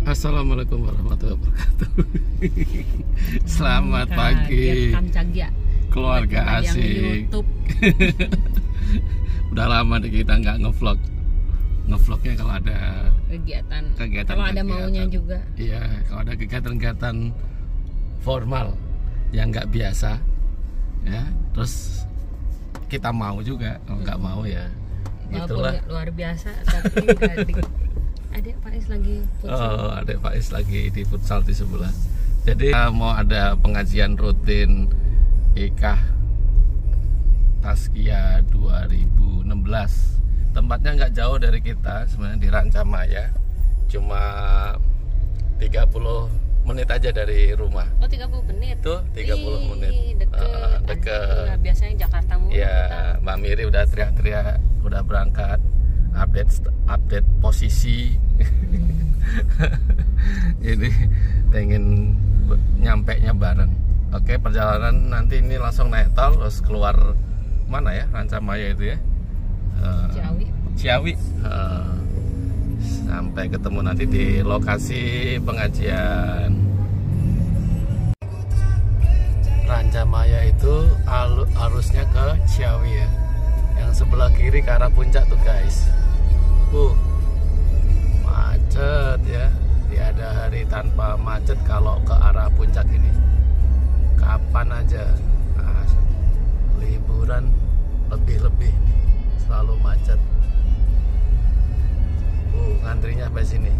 Assalamualaikum warahmatullahi wabarakatuh. Selamat pagi keluarga asik. Udah lama nih kita nggak ngevlog. Ngevlognya kalau ada kegiatan kalau ada maunya juga. Iya, kalau ada kegiatan-kegiatan formal yang nggak biasa, ya. Terus kita mau juga, kalau nggak mau ya. Itulah luar biasa, tapi adik Faiz lagi futsal. Oh, adik Faiz lagi di futsal di sebelah. Jadi mau ada pengajian rutin IKAH Tazkiyah 2016. Tempatnya nggak jauh dari kita, sebenarnya di Rancamaya. Cuma 30 menit aja dari rumah. Oh, 30 menit. Tuh, 30 menit. Deket. Biasanya Jakarta mulu. Ya, Mbak Miri udah teriak-teriak, udah berangkat. Update posisi. Ini pengen nyampenya bareng. Oke, perjalanan nanti ini langsung naik tol terus keluar mana ya, Rancamaya itu ya, Ciawi. Sampai ketemu nanti di lokasi pengajian. Rancamaya itu arusnya ke Ciawi ya. Yang sebelah kiri ke arah puncak tuh guys. Macet ya. Tiada hari tanpa macet kalau ke arah puncak ini. Kapan aja liburan lebih-lebih selalu macet. Ngantrinya sampai sini.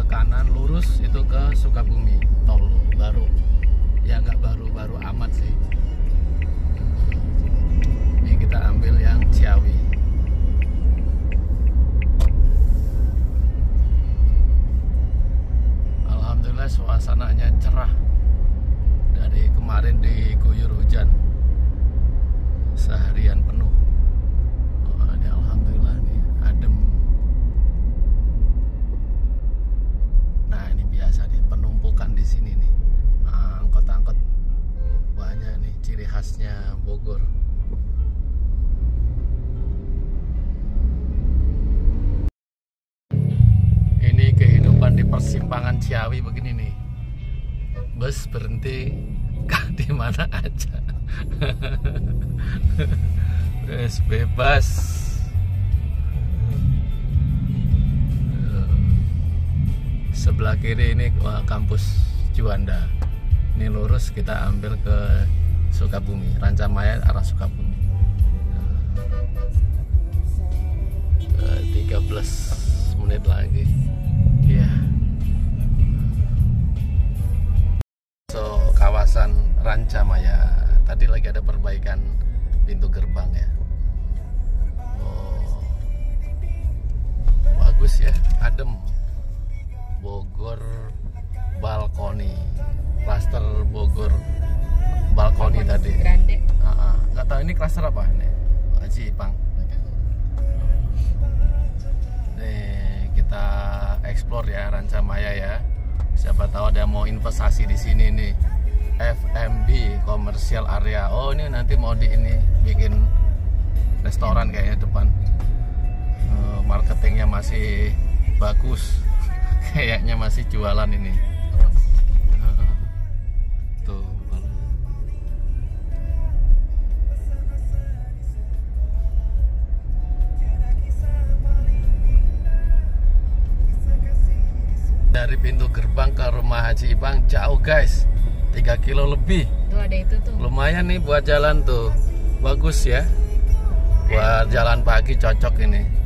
Kanan lurus itu ke Sukabumi, tol baru ya, nggak baru amat sih. Ini kita ambil yang Ciawi. Alhamdulillah suasananya cerah, dari kemarin diguyur hujan seharian penuh. Ini alhamdulillah nih adem. Penumpukan di sini nih, angkot-angkot banyak nih, ciri khasnya Bogor. Ini kehidupan di persimpangan Ciawi begini nih, bus berhenti di mana aja. Bebas. Sebelah kiri ini kampus Juanda. Ini lurus kita ambil ke Sukabumi, Rancamaya arah Sukabumi. 13 menit lagi. Ya. So, kawasan Rancamaya. Tadi lagi ada perbaikan pintu gerbang ya. Oh. Bagus ya, adem. Bogor Balkoni, klaster Bogor Balkoni tadi. Nggak tahu ini klaster apa ini, Haji Ipang. Nih kita explore ya Rancamaya ya. Siapa tahu ada yang mau investasi di sini nih. FMB Commercial Area. Oh, ini nanti mau bikin restoran kayaknya depan. Marketingnya masih bagus. Kayaknya masih jualan ini. Tuh. Dari pintu gerbang ke rumah Haji Ipang jauh guys, 3 kilo lebih. Tuh ada itu tuh. Lumayan nih buat jalan tuh. Bagus ya. Buat jalan pagi cocok ini.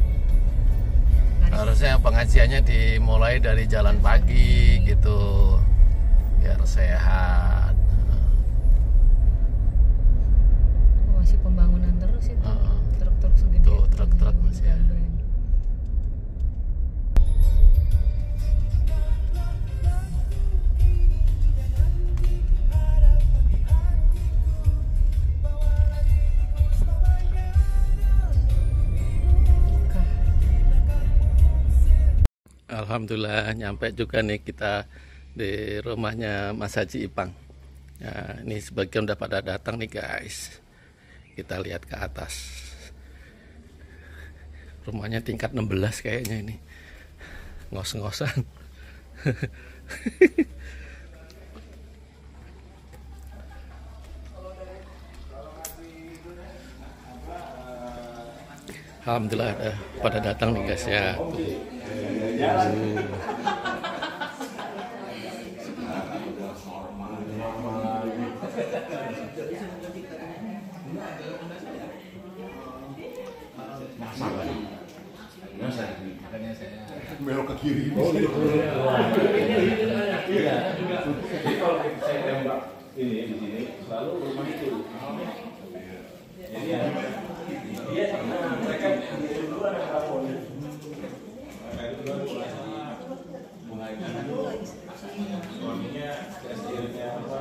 Harusnya pengajiannya dimulai dari jalan pagi gitu, biar sehat. Masih pembangunan terus itu. Truk-truk segede. Tuh, truk-truk masih ada. Alhamdulillah nyampe juga nih kita di rumahnya Mas Haji Ipang. Ya, ini sebagian udah pada datang nih guys. Kita lihat ke atas. Rumahnya tingkat 16 kayaknya ini. Ngos-ngosan. Alhamdulillah ada pada datang nih guys ya. Belok ke kiri. Jadi kalau saya tembak ini di sini selalu rumah itu. Jadi dia mereka duluan yang lapor. Mereka itu duluan mengajukan suaminya, istrinya apa?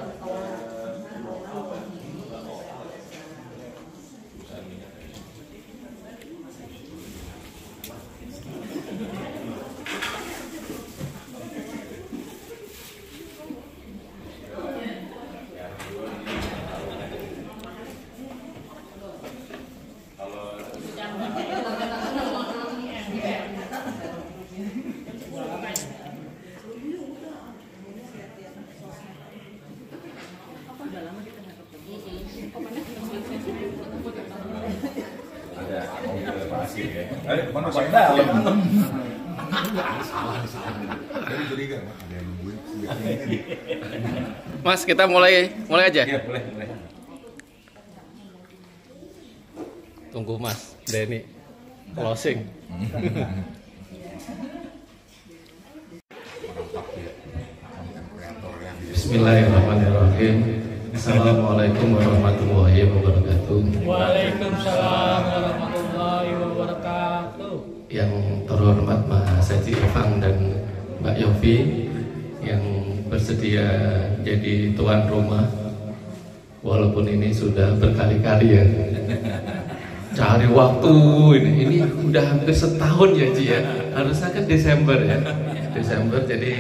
Mana Pak dalam? Mas, kita mulai aja. Iya, boleh. Tunggu Mas Denny closing. Bismillahirrahmanirrahim. Assalamualaikum warahmatullahi wabarakatuh. Waalaikumsalam warahmatullahi wabarakatuh. Yang terhormat Mas Haji Ivang dan Mbak Yofi yang bersedia jadi tuan rumah, walaupun ini sudah berkali-kali ya cari waktu, ini udah hampir setahun ya Ji ya, harusnya kan Desember ya, jadi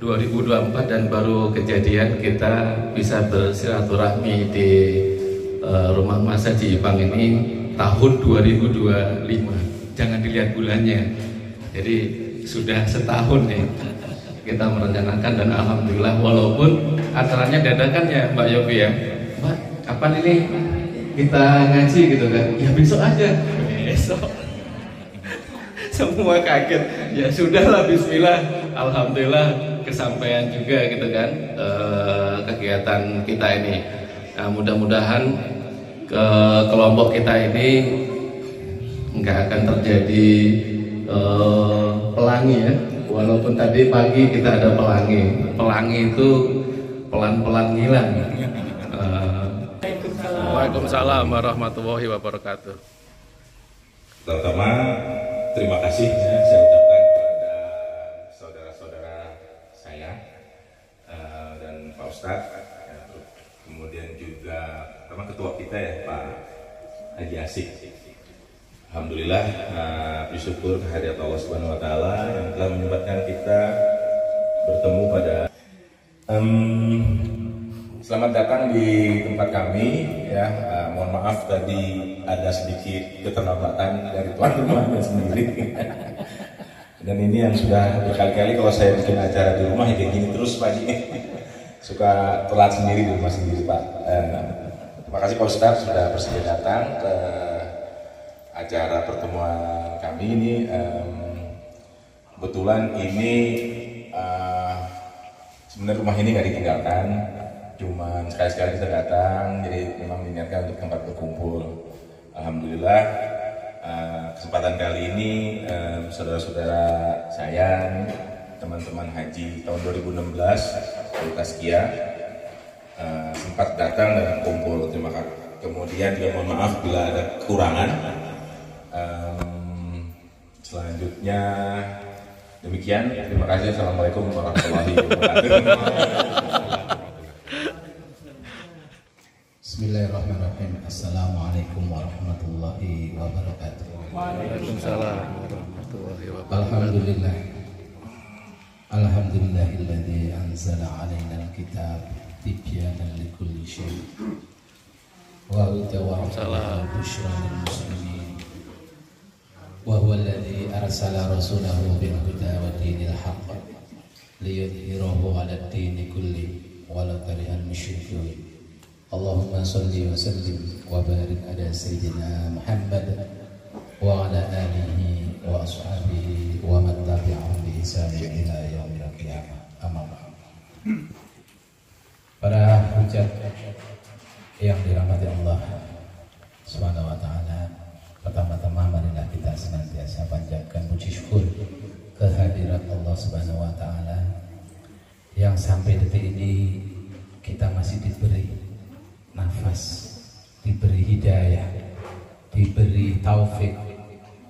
2024 dan baru kejadian kita bisa bersilaturahmi di rumah Mas Haji Ipang ini tahun 2025. Jangan dilihat bulannya, jadi sudah setahun nih kita merencanakan, dan alhamdulillah walaupun acaranya dadakan ya Mbak Yofi ya, Mbak kapan ini kita ngaji gitu kan, ya besok aja, besok. Semua kaget, ya sudahlah bismillah, alhamdulillah kesampaian juga gitu kan kegiatan kita ini. Nah, mudah-mudahan kelompok kita ini nggak akan terjadi pelangi ya, walaupun tadi pagi kita ada pelangi itu pelan-pelan ngilang. Waalaikumsalam warahmatullahi wabarakatuh. Pertama, terima kasih ya, saya ucapkan kepada saudara-saudara saya dan Pak Ustadz, ya, kemudian juga pertama ketua kita ya Pak Haji Asik. Alhamdulillah, bersyukur kehadirat Allah Subhanahu Wa Taala yang telah menyempatkan kita bertemu pada. Selamat datang di tempat kami ya. Mohon maaf tadi ada sedikit keterlambatan dari tuan rumahnya sendiri. Dan ini yang sudah berkali-kali kalau saya bikin acara di rumah ya kayak gini terus Pak Haji. Suka telat sendiri di rumah sendiri Pak. Terima kasih Pak Ustadz sudah bersedia datang ke acara pertemuan kami ini. Kebetulan ini sebenarnya rumah ini nggak ditinggalkan, cuman sekali-sekali kita datang, jadi memang diniatkan untuk tempat berkumpul. Alhamdulillah kesempatan kali ini saudara-saudara saya, teman-teman haji tahun 2016 dari Taskia sempat datang dan kumpul. Terima kasih. Kemudian juga mohon maaf bila ada kekurangan. Selanjutnya demikian, terima kasih. Assalamualaikum warahmatullahi wabarakatuh. Bismillahirrahmanirrahim. Assalamualaikum warahmatullahi wabarakatuh. Waalaikumsalam warahmatullahi wabarakatuh. Alhamdulillah. Alhamdulillahilladzi anzala alaina alkitab تبيانا لكل شيء وهدى ورحمة وبشرى للمسلمين وهو الذي أرسل رسوله بالهدى ودين الحق ليظهره على الدين كله ولو كره المشركون اللهم صل وسلم وبارك على سيدنا محمد وعلى آله وأصحابه ومن تبعهم بإحسان إلى يوم القيامة أما بعد. Para hujat yang dirahmati Allah Subhanahu wa taala, pertama-tama marilah kita senantiasa panjatkan puji syukur kehadirat Allah Subhanahu wa taala yang sampai detik ini kita masih diberi nafas, diberi hidayah, diberi taufik,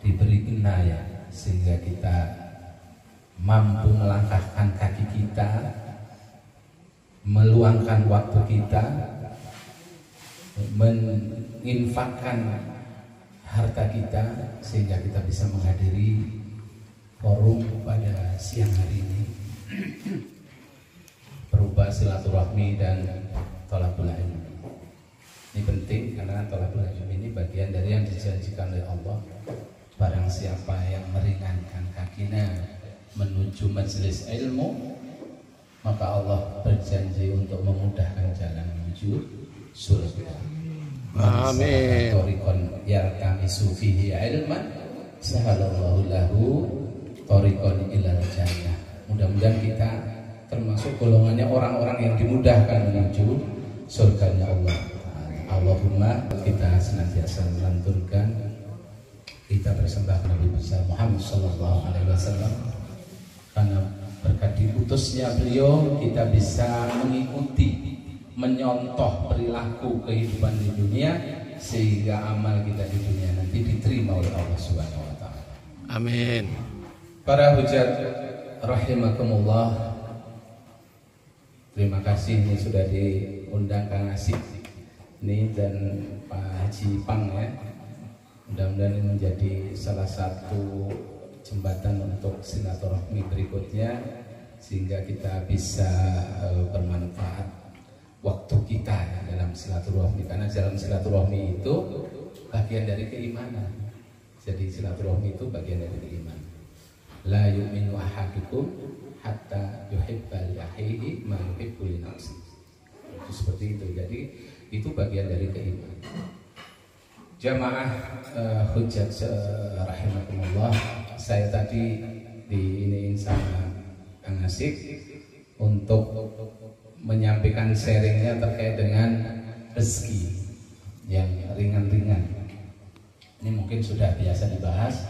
diberi inayah sehingga kita mampu melangkahkan kaki kita, meluangkan waktu kita, menginfakkan harta kita sehingga kita bisa menghadiri forum pada siang hari ini berupa silaturahmi dan thalabul ilmi. Ini penting karena thalabul ilmi ini bagian dari yang dijanjikan oleh Allah. Barang siapa yang meringankan kakinya menuju majelis ilmu, maka Allah berjanji untuk memudahkan jalan menuju surga. Amin. Thoriqon yarkamisu fihi ilman sahalallahu lahu thoriqon ilal jannah. Mudah-mudahan kita termasuk golongannya orang-orang yang dimudahkan menuju surganya Allah. Allahumma, kita senantiasa melantunkan, kita bersembah Nabi besar Muhammad sallallahu alaihi wasallam, karena berkat diutusnya beliau kita bisa mengikuti, menyontoh perilaku kehidupan di dunia sehingga amal kita di dunia nanti diterima oleh Allah Subhanahu wa taala. Amin. Para hujat rahimakumullah, terima kasih ini sudah diundang Kang Asik ini dan Pak Haji Pang ya. Mudah-mudahan ini menjadi salah satu jembatan untuk silaturahmi berikutnya sehingga kita bisa bermanfaat waktu kita ya, dalam silaturahmi, karena dalam silaturahmi itu bagian dari keimanan. Jadi silaturahmi itu bagian dari keimanan. La yu'minu ahadukum hatta yuhibba li akhihi ma yuhibbu li nafsihi. Itu seperti itu. Jadi itu bagian dari keimanan. Jamaah hujat rahimakumullah, saya tadi diiniin sama Kang Asik untuk menyampaikan sharingnya terkait dengan rezeki yang ringan-ringan. Ini mungkin sudah biasa dibahas.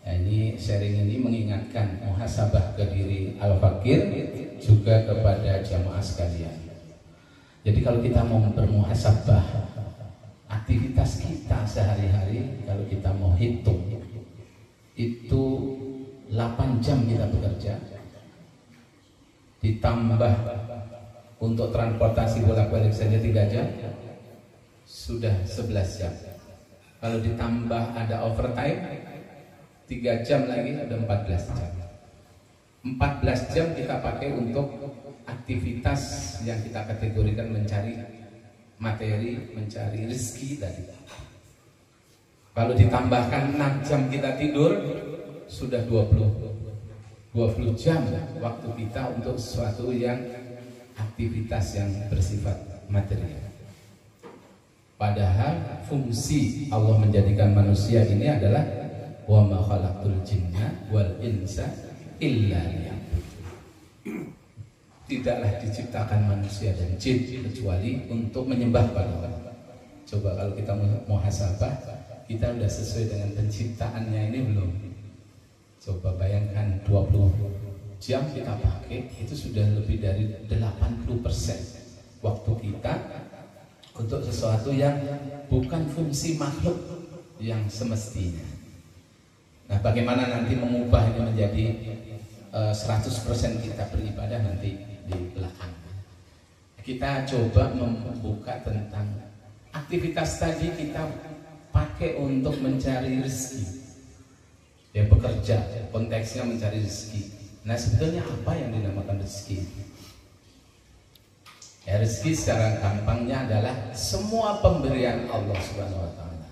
Ya, ini sharing ini mengingatkan muhasabah ke diri al-fakir juga kepada jamaah sekalian. Jadi kalau kita mau bermuhasabah aktivitas kita sehari-hari, kalau kita mau hitung itu 8 jam kita bekerja, ditambah untuk transportasi bolak-balik saja 3 jam, sudah 11 jam. Kalau ditambah ada overtime 3 jam lagi ada 14 jam. 14 jam kita pakai untuk aktivitas yang kita kategorikan mencari materi, mencari rezeki tadi. Kalau ditambahkan 6 jam kita tidur, sudah 20 jam waktu kita untuk sesuatu yang aktivitas yang bersifat material. Padahal fungsi Allah menjadikan manusia ini adalah wa ma khalaqtul jinna wal insa illa liya'budun. Tidaklah diciptakan manusia dan jin kecuali untuk menyembah pada Allah. Coba kalau kita muhasabah, kita sudah sesuai dengan penciptaannya ini belum? Coba bayangkan 20 jam kita pakai, itu sudah lebih dari 80% waktu kita untuk sesuatu yang bukan fungsi makhluk yang semestinya. Nah, bagaimana nanti mengubah ini menjadi 100% kita beribadah nanti di belakang. Kita coba membuka tentang aktivitas tadi kita pakai untuk mencari rezeki. Ya, bekerja, konteksnya mencari rezeki. Nah, sebetulnya apa yang dinamakan rezeki? Ya, rezeki secara gampangnya adalah semua pemberian Allah Subhanahu wa taala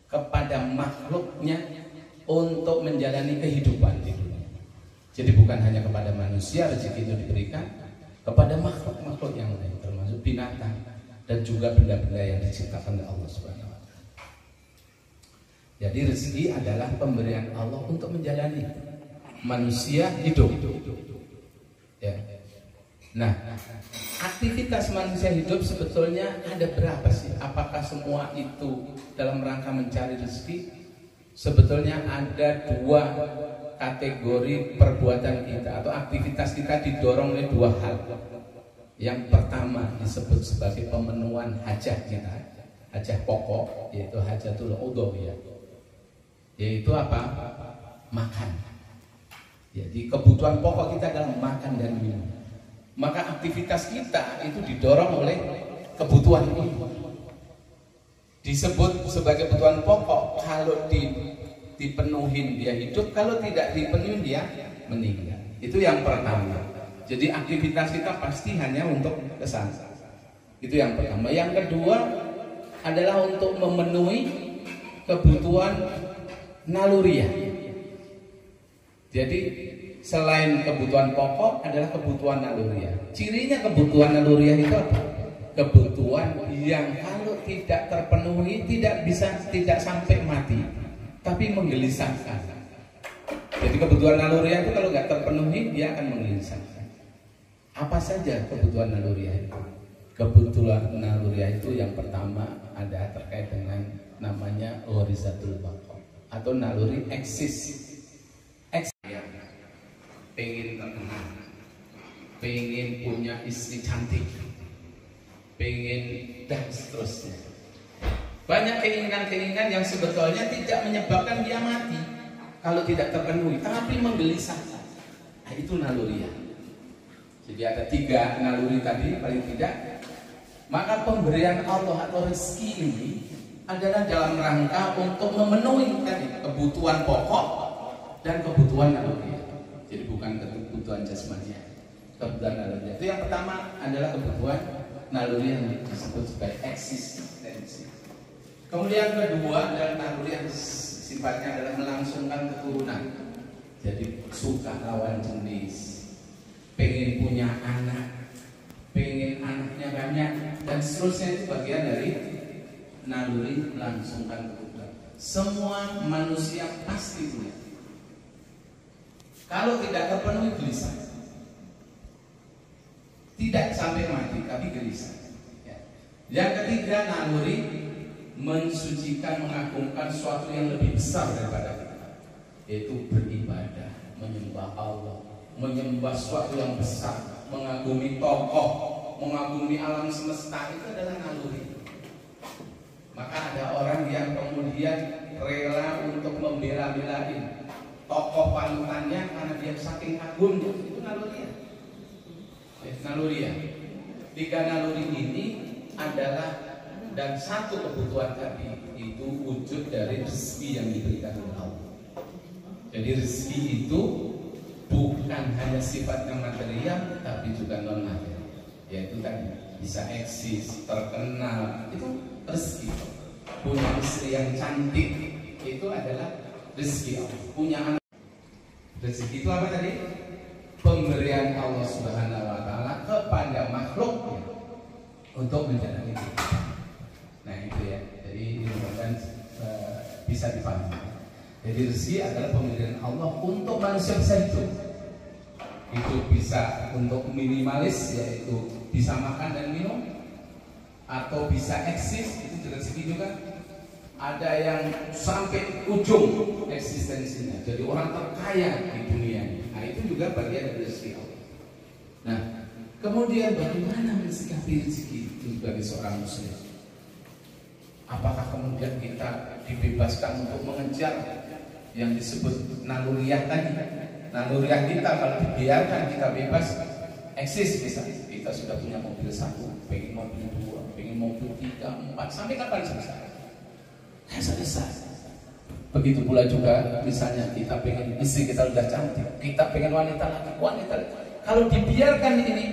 kepada makhluknya untuk menjalani kehidupan di dunia. Jadi bukan hanya kepada manusia rezeki itu diberikan, kepada makhluk-makhluk yang lain termasuk binatang dan juga benda-benda yang diciptakan oleh Allah Subhanahu wa taala. Jadi rezeki adalah pemberian Allah untuk menjalani manusia hidup. Ya. Nah, aktivitas manusia hidup sebetulnya ada berapa sih? Apakah semua itu dalam rangka mencari rezeki? Sebetulnya ada dua kategori perbuatan kita atau aktivitas kita didorong oleh dua hal. Yang pertama disebut sebagai pemenuhan hajat kita, hajat pokok, yaitu hajatul udhiyah. Yaitu apa? Makan. Jadi kebutuhan pokok kita adalah makan dan minum. Maka aktivitas kita itu didorong oleh kebutuhan ini. Disebut sebagai kebutuhan pokok kalau dipenuhin dia hidup, kalau tidak dipenuhin dia meninggal. Itu yang pertama. Jadi aktivitas kita pasti hanya untuk kesana. Itu yang pertama. Yang kedua adalah untuk memenuhi kebutuhan naluriah. Jadi selain kebutuhan pokok adalah kebutuhan naluriah. Cirinya kebutuhan naluriah itu apa? Kebutuhan yang kalau tidak terpenuhi tidak sampai mati, tapi menggelisahkan. Jadi kebutuhan naluriah itu kalau nggak terpenuhi dia akan menggelisahkan. Apa saja kebutuhan naluriah itu? Kebutuhan naluriah itu yang pertama ada terkait dengan namanya gharizatul baqa atau naluri eksis. Pengen terkenal, pengen punya istri cantik, pengen dan seterusnya. Banyak keinginan-keinginan yang sebetulnya tidak menyebabkan dia mati kalau tidak terpenuhi, tapi menggelisahkan. Nah, itu naluriah. Jadi ada 3 naluri tadi paling tidak. Maka pemberian Allah atau rezeki ini adalah dalam rangka untuk memenuhi tadi kebutuhan pokok dan kebutuhan naluriah. Jadi bukan kebutuhan jasmani, kebutuhan naluri. Itu yang pertama adalah kebutuhan naluri yang disebut sebagai eksistensi. Kemudian kedua adalah naluri yang sifatnya adalah melangsungkan keturunan. Jadi suka lawan jenis, pengen punya anak, pengen anaknya banyak, dan seterusnya. Itu bagian dari naluri melangsungkan keturunan. Semua manusia pasti punya. Kalau tidak terpenuhi gelisah, tidak sampai mati tapi gelisah. Ya. Yang ketiga naluri mensucikan, mengagungkan sesuatu yang lebih besar daripada kita, yaitu beribadah, menyembah Allah, menyembah sesuatu yang besar, mengagumi tokoh, mengagumi alam semesta. Itu adalah naluri. Maka ada orang yang kemudian rela untuk membela-belain tokoh panutannya karena dia saking kagumnya. Itu naluriah. Naluriah. 3 naluri ini adalah, dan satu kebutuhan tadi itu wujud dari rezeki yang diberikan oleh Allah. Jadi rezeki itu bukan hanya sifatnya material tapi juga non material. Yaitu tadi bisa eksis, terkenal, itu rezeki. Punya istri yang cantik itu adalah rezeki Allah. Punya anak. Rezeki itu apa tadi? Pemberian Allah Subhanahu wa taala kepada makhluknya untuk menjalani hidup. Nah itu ya. Jadi mudah-mudahan bisa dipahami. Jadi rezeki adalah pemberian Allah untuk manusia bisa hidup. Itu bisa untuk minimalis, yaitu bisa makan dan minum, atau bisa eksis, itu rezeki juga. Ada yang sampai ujung eksistensinya, jadi orang terkaya di dunia. Nah itu juga bagian dari rezeki Allah. Nah kemudian bagaimana mensikapi rezeki itu sebagai seorang muslim? Apakah kemudian kita dibebaskan untuk mengejar yang disebut naluriah tadi? Naluriah kita kalau dibiarkan kita bebas eksis, misalnya kita sudah punya mobil 1, pengen mobil 2, pengen mobil 3, 4, sampai kapan selesai? Selesai. Begitu pula juga misalnya kita pengen istri kita udah cantik, kita pengen wanita lagi. Kalau dibiarkan ini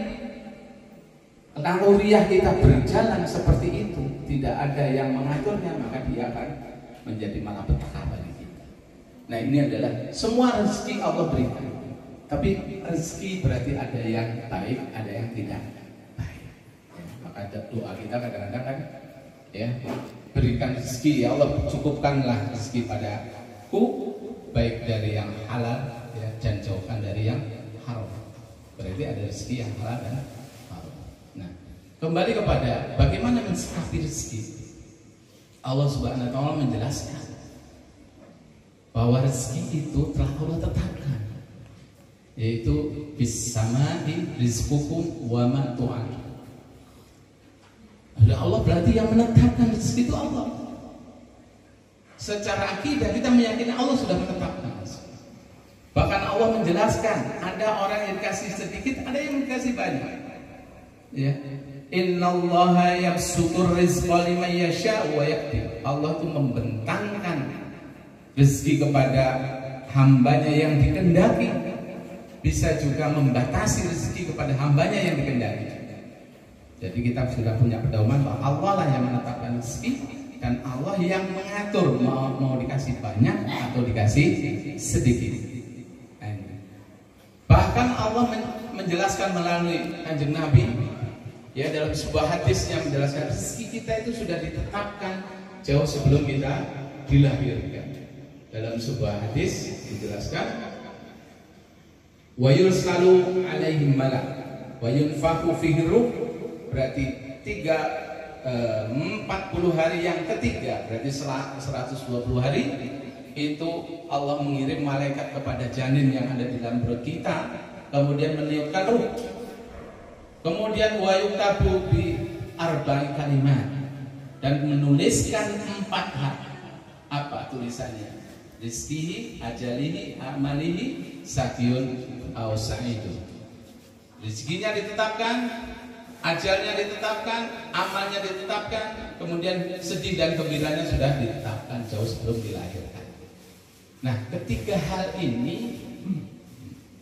naluriah kita berjalan seperti itu, tidak ada yang mengaturnya, maka dia akan menjadi malapetaka bagi kita. Nah, ini adalah semua rezeki Allah berikan. Tapi rezeki berarti ada yang baik, ada yang tidak baik. Ya, maka doa kita kadang-kadang kan, ya, berikan rezeki, ya Allah, cukupkanlah rezeki padaku, baik dari yang halal, ya, dan jauhkan dari yang haram. Berarti ada rezeki yang halal dan haram. Nah, kembali kepada bagaimana mensikapi rezeki. Allah Subhanahu wa Ta'ala menjelaskan bahwa rezeki itu telah Allah tetapkan, yaitu bis-sama'i rizqukum wa ma tu'adun. Allah berarti yang menetapkan rezeki itu Allah. Secara akidah kita meyakini Allah sudah menetapkan. Bahkan Allah menjelaskan, ada orang yang dikasih sedikit, ada yang dikasih banyak. Ya. Innallaha yabsutur rizqa liman yasha'u wa yaqdir. Allah itu membentangkan rezeki kepada hambanya yang dikehendaki, bisa juga membatasi rezeki kepada hambanya yang dikehendaki. Jadi kita sudah punya pedoman bahwa Allah lah yang menetapkan rezeki dan Allah yang mengatur mau dikasih banyak atau dikasih sedikit. Bahkan Allah menjelaskan melalui Kanjeng Nabi, ya, dalam sebuah hadis yang menjelaskan rezeki kita itu sudah ditetapkan jauh sebelum kita dilahirkan. Dalam sebuah hadis dijelaskan, wa yursalu alaihim malak wa yunfakhu fihi ruh, berarti 40 hari yang ketiga, berarti 120 hari itu Allah mengirim malaikat kepada janin yang ada di dalam perut kita, kemudian meniupkan ruh, kemudian wa yuktabu bi arba'i kalimat, dan menuliskan 4 hal. Apa tulisannya? Rizkihi, ajalihi, amalihi, sakiyun, au sa'idun. Rezekinya ditetapkan, ajalnya ditetapkan, amalnya ditetapkan, kemudian sedih dan gembiranya sudah ditetapkan jauh sebelum dilahirkan. Nah, ketiga hal ini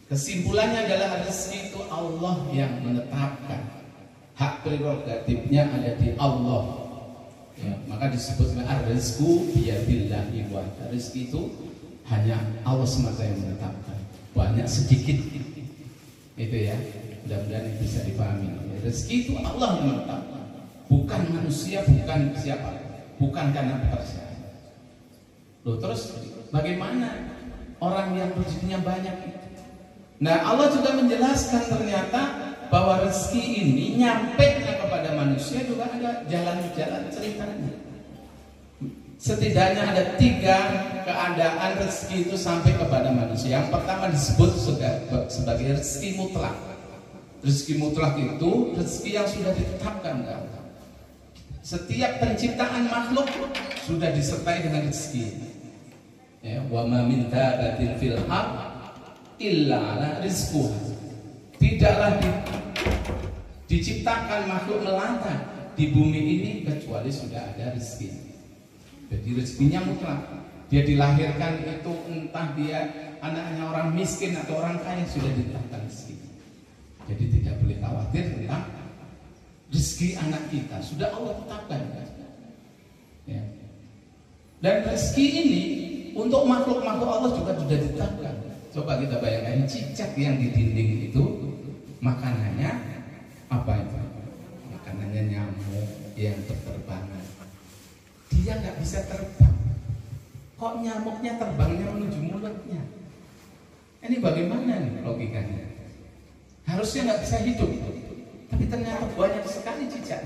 kesimpulannya adalah rezeki itu Allah yang menetapkan. Hak prerogatifnya ada di Allah. Ya, maka disebut ar-rizqu biyadillahi wa ta'ala. Rezeki itu hanya Allah semata yang menetapkan. Banyak sedikit itu ya, mudah-mudahan bisa dipahami. Rezeki itu Allah yang menetapkan, bukan manusia, bukan siapa, bukan karena pekerjaan. Loh, terus bagaimana orang yang rezekinya banyak itu? Nah, Allah juga menjelaskan ternyata bahwa rezeki ini nyampe kepada manusia juga ada jalan-jalan ceritanya. Setidaknya ada 3 keadaan rezeki itu sampai kepada manusia. Yang pertama disebut sebagai rezeki mutlak. Rezeki mutlak itu rezeki yang sudah ditetapkan. Setiap penciptaan makhluk sudah disertai dengan rezeki. Ya, wa ma min dabatin fil ard illa ala rizquha. Tidaklah diciptakan makhluk melata di bumi ini kecuali sudah ada rezeki. Jadi rezekinya mutlak. Dia dilahirkan itu entah dia anaknya orang miskin atau orang kaya, sudah ditetapkan rezeki. Jadi tidak boleh khawatir tentang rezeki anak kita, sudah Allah tetapkan. Ya. Dan rezeki ini untuk makhluk-makhluk Allah juga sudah ditetapkan. Coba kita bayangkan cicak yang di dinding itu, makanannya apa itu? Makanannya nyamuk yang berterbangan. Dia nggak bisa terbang. Kok nyamuknya terbangnya menuju mulutnya? Ini bagaimana nih logikanya? Harusnya nggak bisa hidup, tapi ternyata banyak sekali cicak.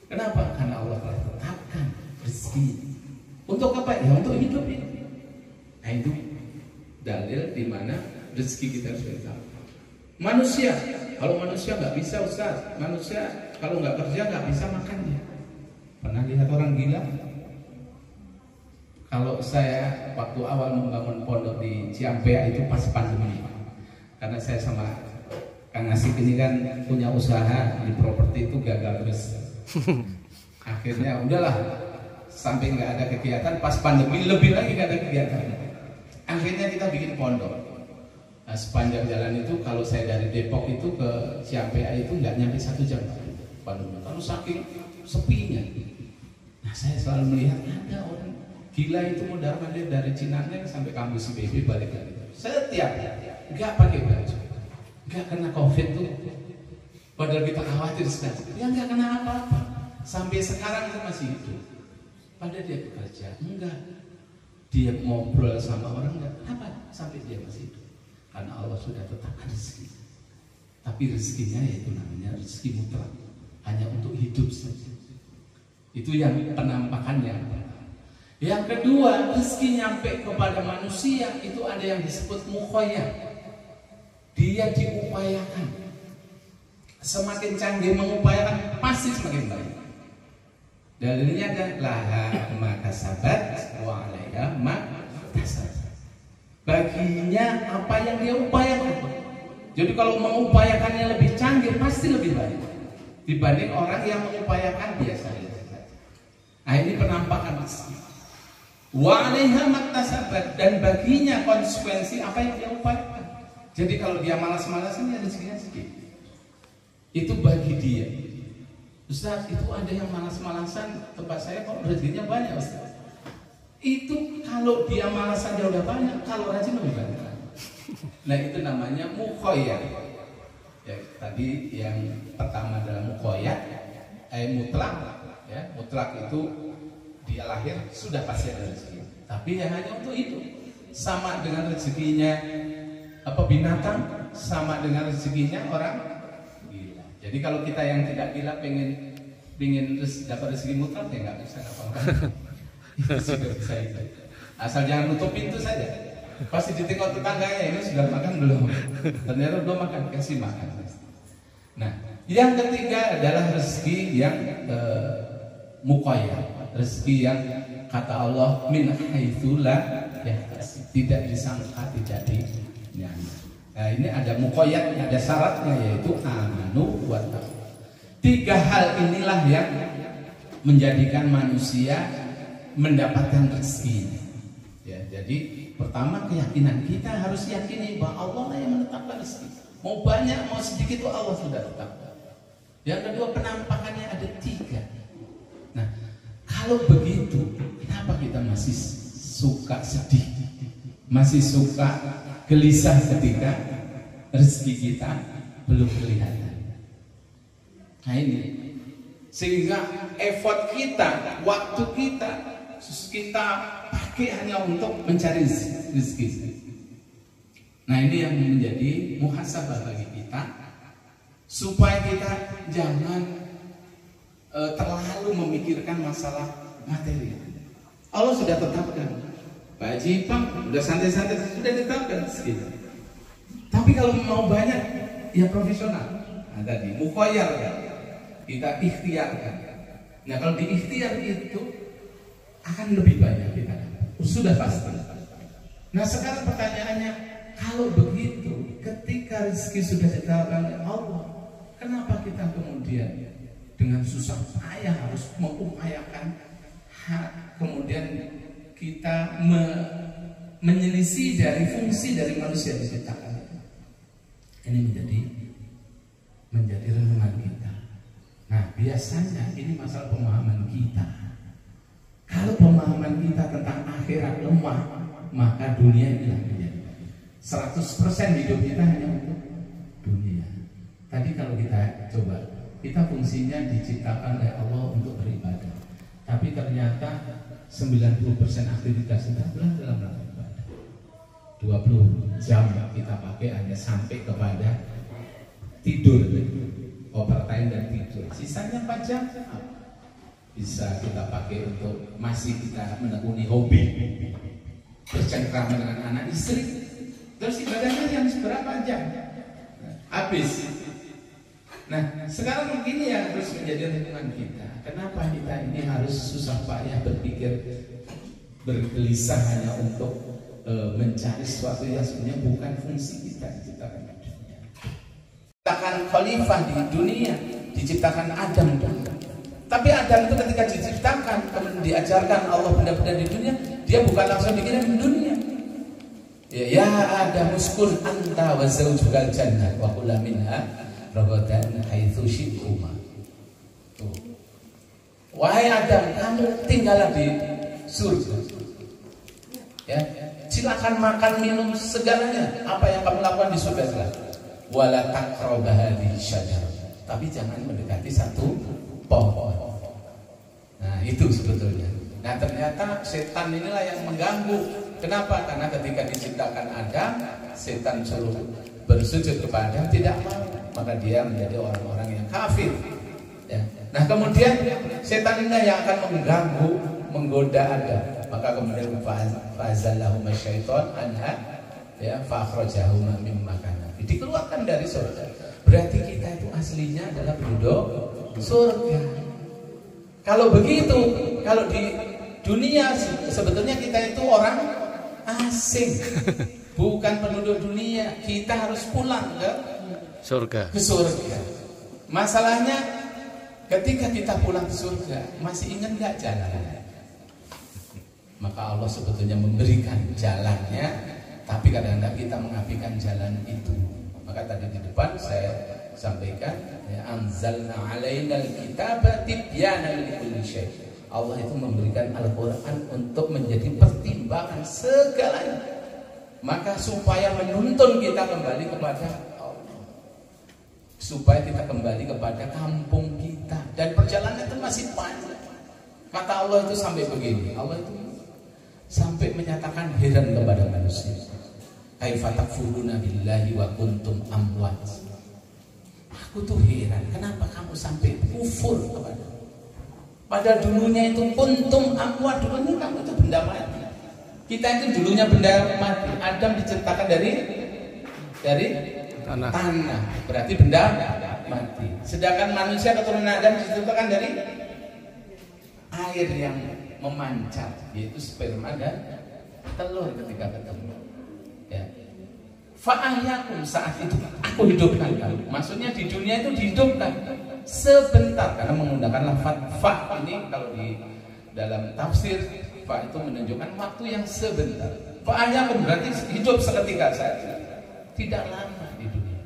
Kenapa? Karena Allah telah tetapkan rezeki. Untuk apa? Ya untuk hidup ini. Nah, itu dalil di mana rezeki kita harus ditetapkan. Manusia, kalau manusia nggak bisa, Ustaz. Manusia kalau nggak kerja nggak bisa makannya. Pernah lihat orang gila? Kalau saya waktu awal membangun pondok di Ciampea itu pas pandemi, karena saya sama Kang Asik ini kan punya usaha di properti itu gagal terus. Akhirnya udahlah, sampai nggak ada kegiatan, pas pandemi lebih lagi nggak ada kegiatan. Akhirnya kita bikin pondok. Nah, sepanjang jalan itu kalau saya dari Depok itu ke Ciampea itu nggak nyampe 1 jam kalau saking sepinya. Nah, saya selalu melihat ada orang gila itu mondar-mandir dari Cinaneng sampai kampus IPB balik lagi. Setiap nggak pakai baju, nggak kena COVID tuh. Padahal kita khawatir sekali. Dia nggak kena apa-apa. Sampai sekarang itu masih hidup. Padahal dia bekerja, enggak. Dia ngobrol sama orang enggak. Kenapa? Sampai dia masih hidup. Karena Allah sudah tetapkan rezeki. Tapi rezekinya yaitu namanya rezeki mutlak, hanya untuk hidup saja. Itu yang penampakannya. Yang kedua, rezeki nyampe kepada manusia itu ada yang disebut mukhoyah. Dia diupayakan. Semakin canggih mengupayakan pasti semakin baik. Dalilnya ada laha maka sabat wa alaiha ma kasabat. Baginya apa yang dia upayakan. Jadi kalau mengupayakannya lebih canggih pasti lebih baik dibanding orang yang mengupayakan biasa. Nah, ini penampakan rezeki. Wa alaiha ma kasabat, dan baginya konsekuensi apa yang dia upayakan. Jadi kalau dia malas-malasan ya rezekinya sedikit. Itu bagi dia. Ustaz, itu ada yang malas-malasan, tempat saya kok rezekinya banyak, Ustaz. Itu kalau dia malas saja udah banyak, kalau rajin lebih banyak. Nah, itu namanya mukhoyah. Ya, tadi yang pertama adalah mukhoyah, mutlak. Ya, mutlak itu dia lahir sudah pasti ada rezeki. Tapi ya hanya untuk itu. Sama dengan rezekinya binatang, sama dengan rezekinya orang. Jadi kalau kita yang tidak gila pengen dapat rezeki mutlak ya nggak bisa apa-apa. Itu sudah bisa itu. Asal jangan nutup pintu saja. Pasti ditengok tetangganya, ini sudah makan belum? Ternyata belum makan, kasih makan. Nah, yang ketiga adalah rezeki yang muqayyad, rezeki yang kata Allah min haitsu la yahtasib, tidak disangka, tidak dinyangka. Nah, ini ada muqayyad, ada syaratnya yaitu amanu wa taqwa. 3 hal inilah yang menjadikan manusia mendapatkan rezeki. Ya, jadi pertama keyakinan, kita harus yakini bahwa Allah lah yang menetapkan rezeki. Mau banyak mau sedikit itu Allah sudah tetapkan. Yang kedua penampakannya ada 3. Nah, kalau begitu kenapa kita masih suka sedih, masih suka gelisah ketika rezeki kita belum kelihatan? Nah ini, sehingga effort kita, waktu kita pakai hanya untuk mencari rezeki. Nah ini yang menjadi muhasabah bagi kita, supaya kita jangan terlalu memikirkan masalah materi. Allah sudah tetapkan, Pak Haji Pang sudah santai-santai sudah ditetapkan rezeki. Tapi kalau mau banyak, ya profesional. Nah tadi mukhayyar kan, kita ikhtiarkan. Nah kalau diikhtiar itu akan lebih banyak kita, sudah pasti. Nah sekarang pertanyaannya, kalau begitu, ketika rezeki sudah ditetapkan oleh Allah, kenapa kita kemudian dengan susah payah harus mengupayakan kemudian kita menyelisih dari fungsi dari manusia diciptakan? Ini menjadi renungan kita. Nah biasanya ini masalah pemahaman kita. Kalau pemahaman kita tentang akhirat lemah, maka dunia ini menjadi 100% hidup kita hanya untuk dunia. Tadi kalau kita coba, kita fungsinya diciptakan oleh Allah untuk beribadah, tapi ternyata 90% aktivitas kita dalam rangka ibadah. 20 jam kita pakai hanya sampai kepada tidur, overtime dan tidur. Sisanya 4 jam bisa kita pakai untuk masih kita menekuni hobi, bercengkrama dengan anak istri. Terus ibadahnya yang seberapa jam? Habis. Nah, sekarang begini yang terus menjadi renungan kita. Kenapa kita ini harus susah payah berpikir, bergelisah hanya untuk mencari sesuatu yang sebenarnya bukan fungsi kita diciptakan di dunia. Diciptakan khalifah di dunia, diciptakan Adam. Tapi Adam itu ketika diciptakan, kemudian diajarkan Allah benda-benda di dunia, dia bukan langsung dikirim di dunia. Ya Adam uskun anta wa zawjukal jannah wa kula minha ragadan haitsu syi'tuma. Wahai Adam, kamu tinggallah di surga. Ya, silakan makan minum segalanya apa yang kamu lakukan di surga silakan. Wala taqrabah hadhihi syajarah. Tapi jangan mendekati satu pohon. Nah, itu sebetulnya. Nah, ternyata setan inilah yang mengganggu. Kenapa? Karena ketika diciptakan Adam, setan suruh bersujud kepada Adam, tidak mau. Maka dia menjadi orang-orang yang kafir. Ya. Nah, kemudian setan ini yang akan mengganggu, menggoda Adam. Maka kemudian fazallahuma syaiton anha ya fakhrajahuma mimma kana. Dikeluarkan dari surga. Berarti kita itu aslinya adalah penduduk surga. Kalau begitu, kalau di dunia sebetulnya kita itu orang asing, bukan penduduk dunia. Kita harus pulang ke surga. Ke surga. Masalahnya ketika kita pulang ke surga, masih ingat nggak jalannya? Maka Allah sebetulnya memberikan jalannya, tapi kadang-kadang kita mengapikan jalan itu. Maka tadi di depan saya sampaikan, ya, anzalna alainal kitaba tibyanan likulli syai'. Allah itu memberikan Al-Quran untuk menjadi pertimbangan segalanya. Maka supaya menuntun kita kembali kepada Allah, supaya kita kembali kepada kampung kita, dan perjalanan itu masih panjang. Kata Allah itu sampai begini, Allah itu sampai menyatakan heran kepada manusia. Kaifa takfuruna billahi wa kuntum amwat. Aku tuh heran, kenapa kamu sampai kufur kepada? Padahal dulunya itu kuntum amwat, dulunya kamu itu benda mati. Kita itu dulunya benda mati. Adam diciptakan dari tanah. Berarti benda mati. Sedangkan manusia keturunan Adam diciptakan dari air yang memancar, yaitu sperma dan telur ketika ketemu. Ya. Fa'ahyakum, saat itu aku hidupkan kamu. Maksudnya di dunia itu dihidupkan sebentar, karena menggunakan lafaz fa. Ini kalau di dalam tafsir fa itu menunjukkan waktu yang sebentar. Fa'ahyakum berarti hidup seketika saja, tidak lama di dunia.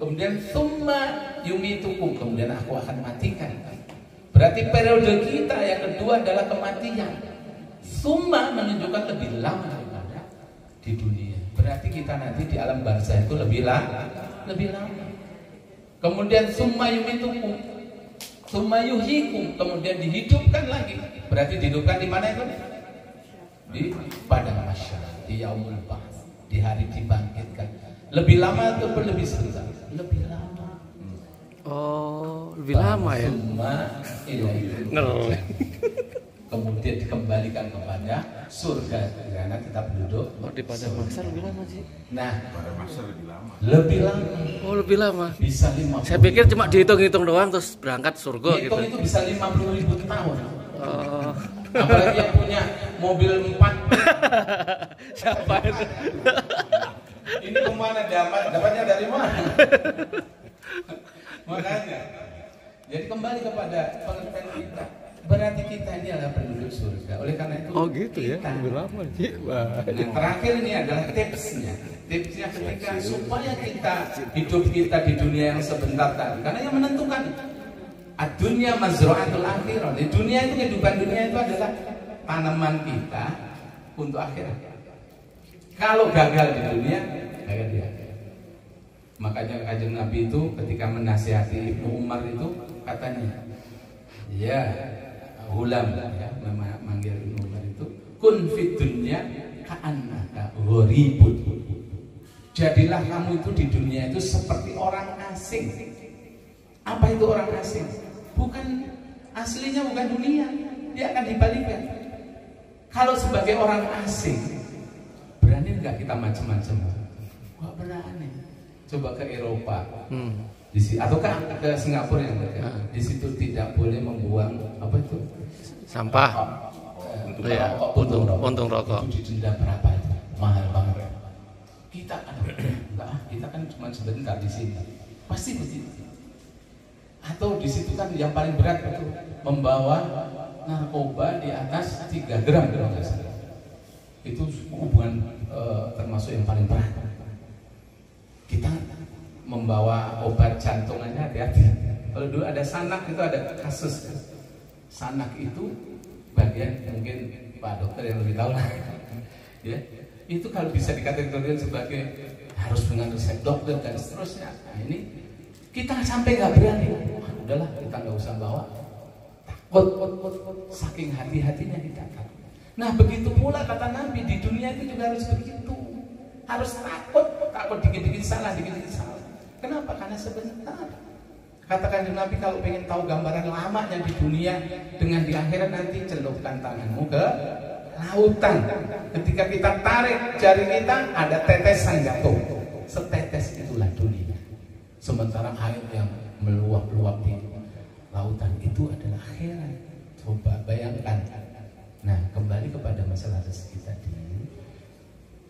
Kemudian tsumma yumitukum, kemudian aku akan matikan. Berarti periode kita yang kedua adalah kematian. Tsumma menunjukkan lebih lama daripada di dunia. Berarti kita nanti di alam barzah itu lebih lama. Kemudian tsumma yumitukum, tsumma yuhyikum, kemudian dihidupkan lagi. Berarti dihidupkan di mana itu? Di padang mahsyar, di yaumul ba'ts, di hari dibangkitkan. Lebih lama atau lebih sebentar? Lebih lama. Oh, lebih lama ya. Kemudian dikembalikan kepada surga karena kita penduduk. Oh, di padang mahsyar lebih lama sih. Nah, Pada masa lebih lama. lebih lama. Oh, lebih lama. Bisa 50. Saya pikir cuma dihitung-hitung doang terus berangkat surga gitu. Hitung itu bisa 50.000 tahun. Oh. Apalagi yang punya mobil 4. Siapa itu? Ini kemana dapatnya dari mana? Makanya, jadi kembali kepada pengertian kita. Berarti kita ini adalah penduduk surga. Oleh karena itu, Oh gitu ya, kita. lebih lama sih. Nah, terakhir ini adalah tipsnya. Tipsnya ketika supaya kita hidup kita di dunia yang sebentar tadi. Karena yang menentukan ad-dunya mazra'atul akhirah. Di dunia itu, kehidupan dunia itu adalah tanaman kita untuk akhirat. Kalau gagal di dunia, gagal di akhirat. Makanya Kanjeng Nabi itu ketika menasihati Ibnu Umar itu katanya, ya hulam ya, memanggil Ibnu Umar itu, kun fid dunya ka'annaka gharibun. Jadilah kamu itu di dunia itu seperti orang asing. Apa itu orang asing? Bukan aslinya, bukan dunia. Dia akan dibalikkan. Kalau sebagai orang asing, berani nggak kita macam-macam? Wah, berani. Coba ke Eropa, di situ, atau ke Singapura yang dekat. Di situ tidak boleh membuang apa itu? Sampah. Ya, puntung rokok. Itu didenda berapa itu? Mahal banget. Kita kan cuma sebentar di sini. Pasti begitu. Atau di situ kan yang paling berat itu membawa narkoba di atas 3 gram. itu hubungan termasuk yang paling berat. Kita membawa obat jantung aja hati-hati. Kalau dulu ada sanak itu ada kasus. Sanak itu bagian mungkin Pak Dokter yang lebih tahu lah. Ya, itu kalau bisa dikategorikan sebagai harus dengan resep dokter dan seterusnya. Nah, ini kita sampai nggak berani. Udahlah, kita nggak usah bawa. Takut, saking hati-hatinya kita takut. Nah, begitu pula kata Nabi, di dunia itu juga harus begitu. Harus takut dikit-dikit salah, dikit-dikit salah. Kenapa? Karena sebentar. Katakan Nabi, kalau pengen tahu gambaran lamanya di dunia dengan di akhirat, nanti celupkan tanganmu ke lautan. Ketika kita tarik jari kita, ada tetesan jatuh. Setetes itulah dunia. Sementara air yang meluap-luap di lautan itu adalah akhirat. Coba bayangkan. Nah, kembali kepada masalah rezeki tadi.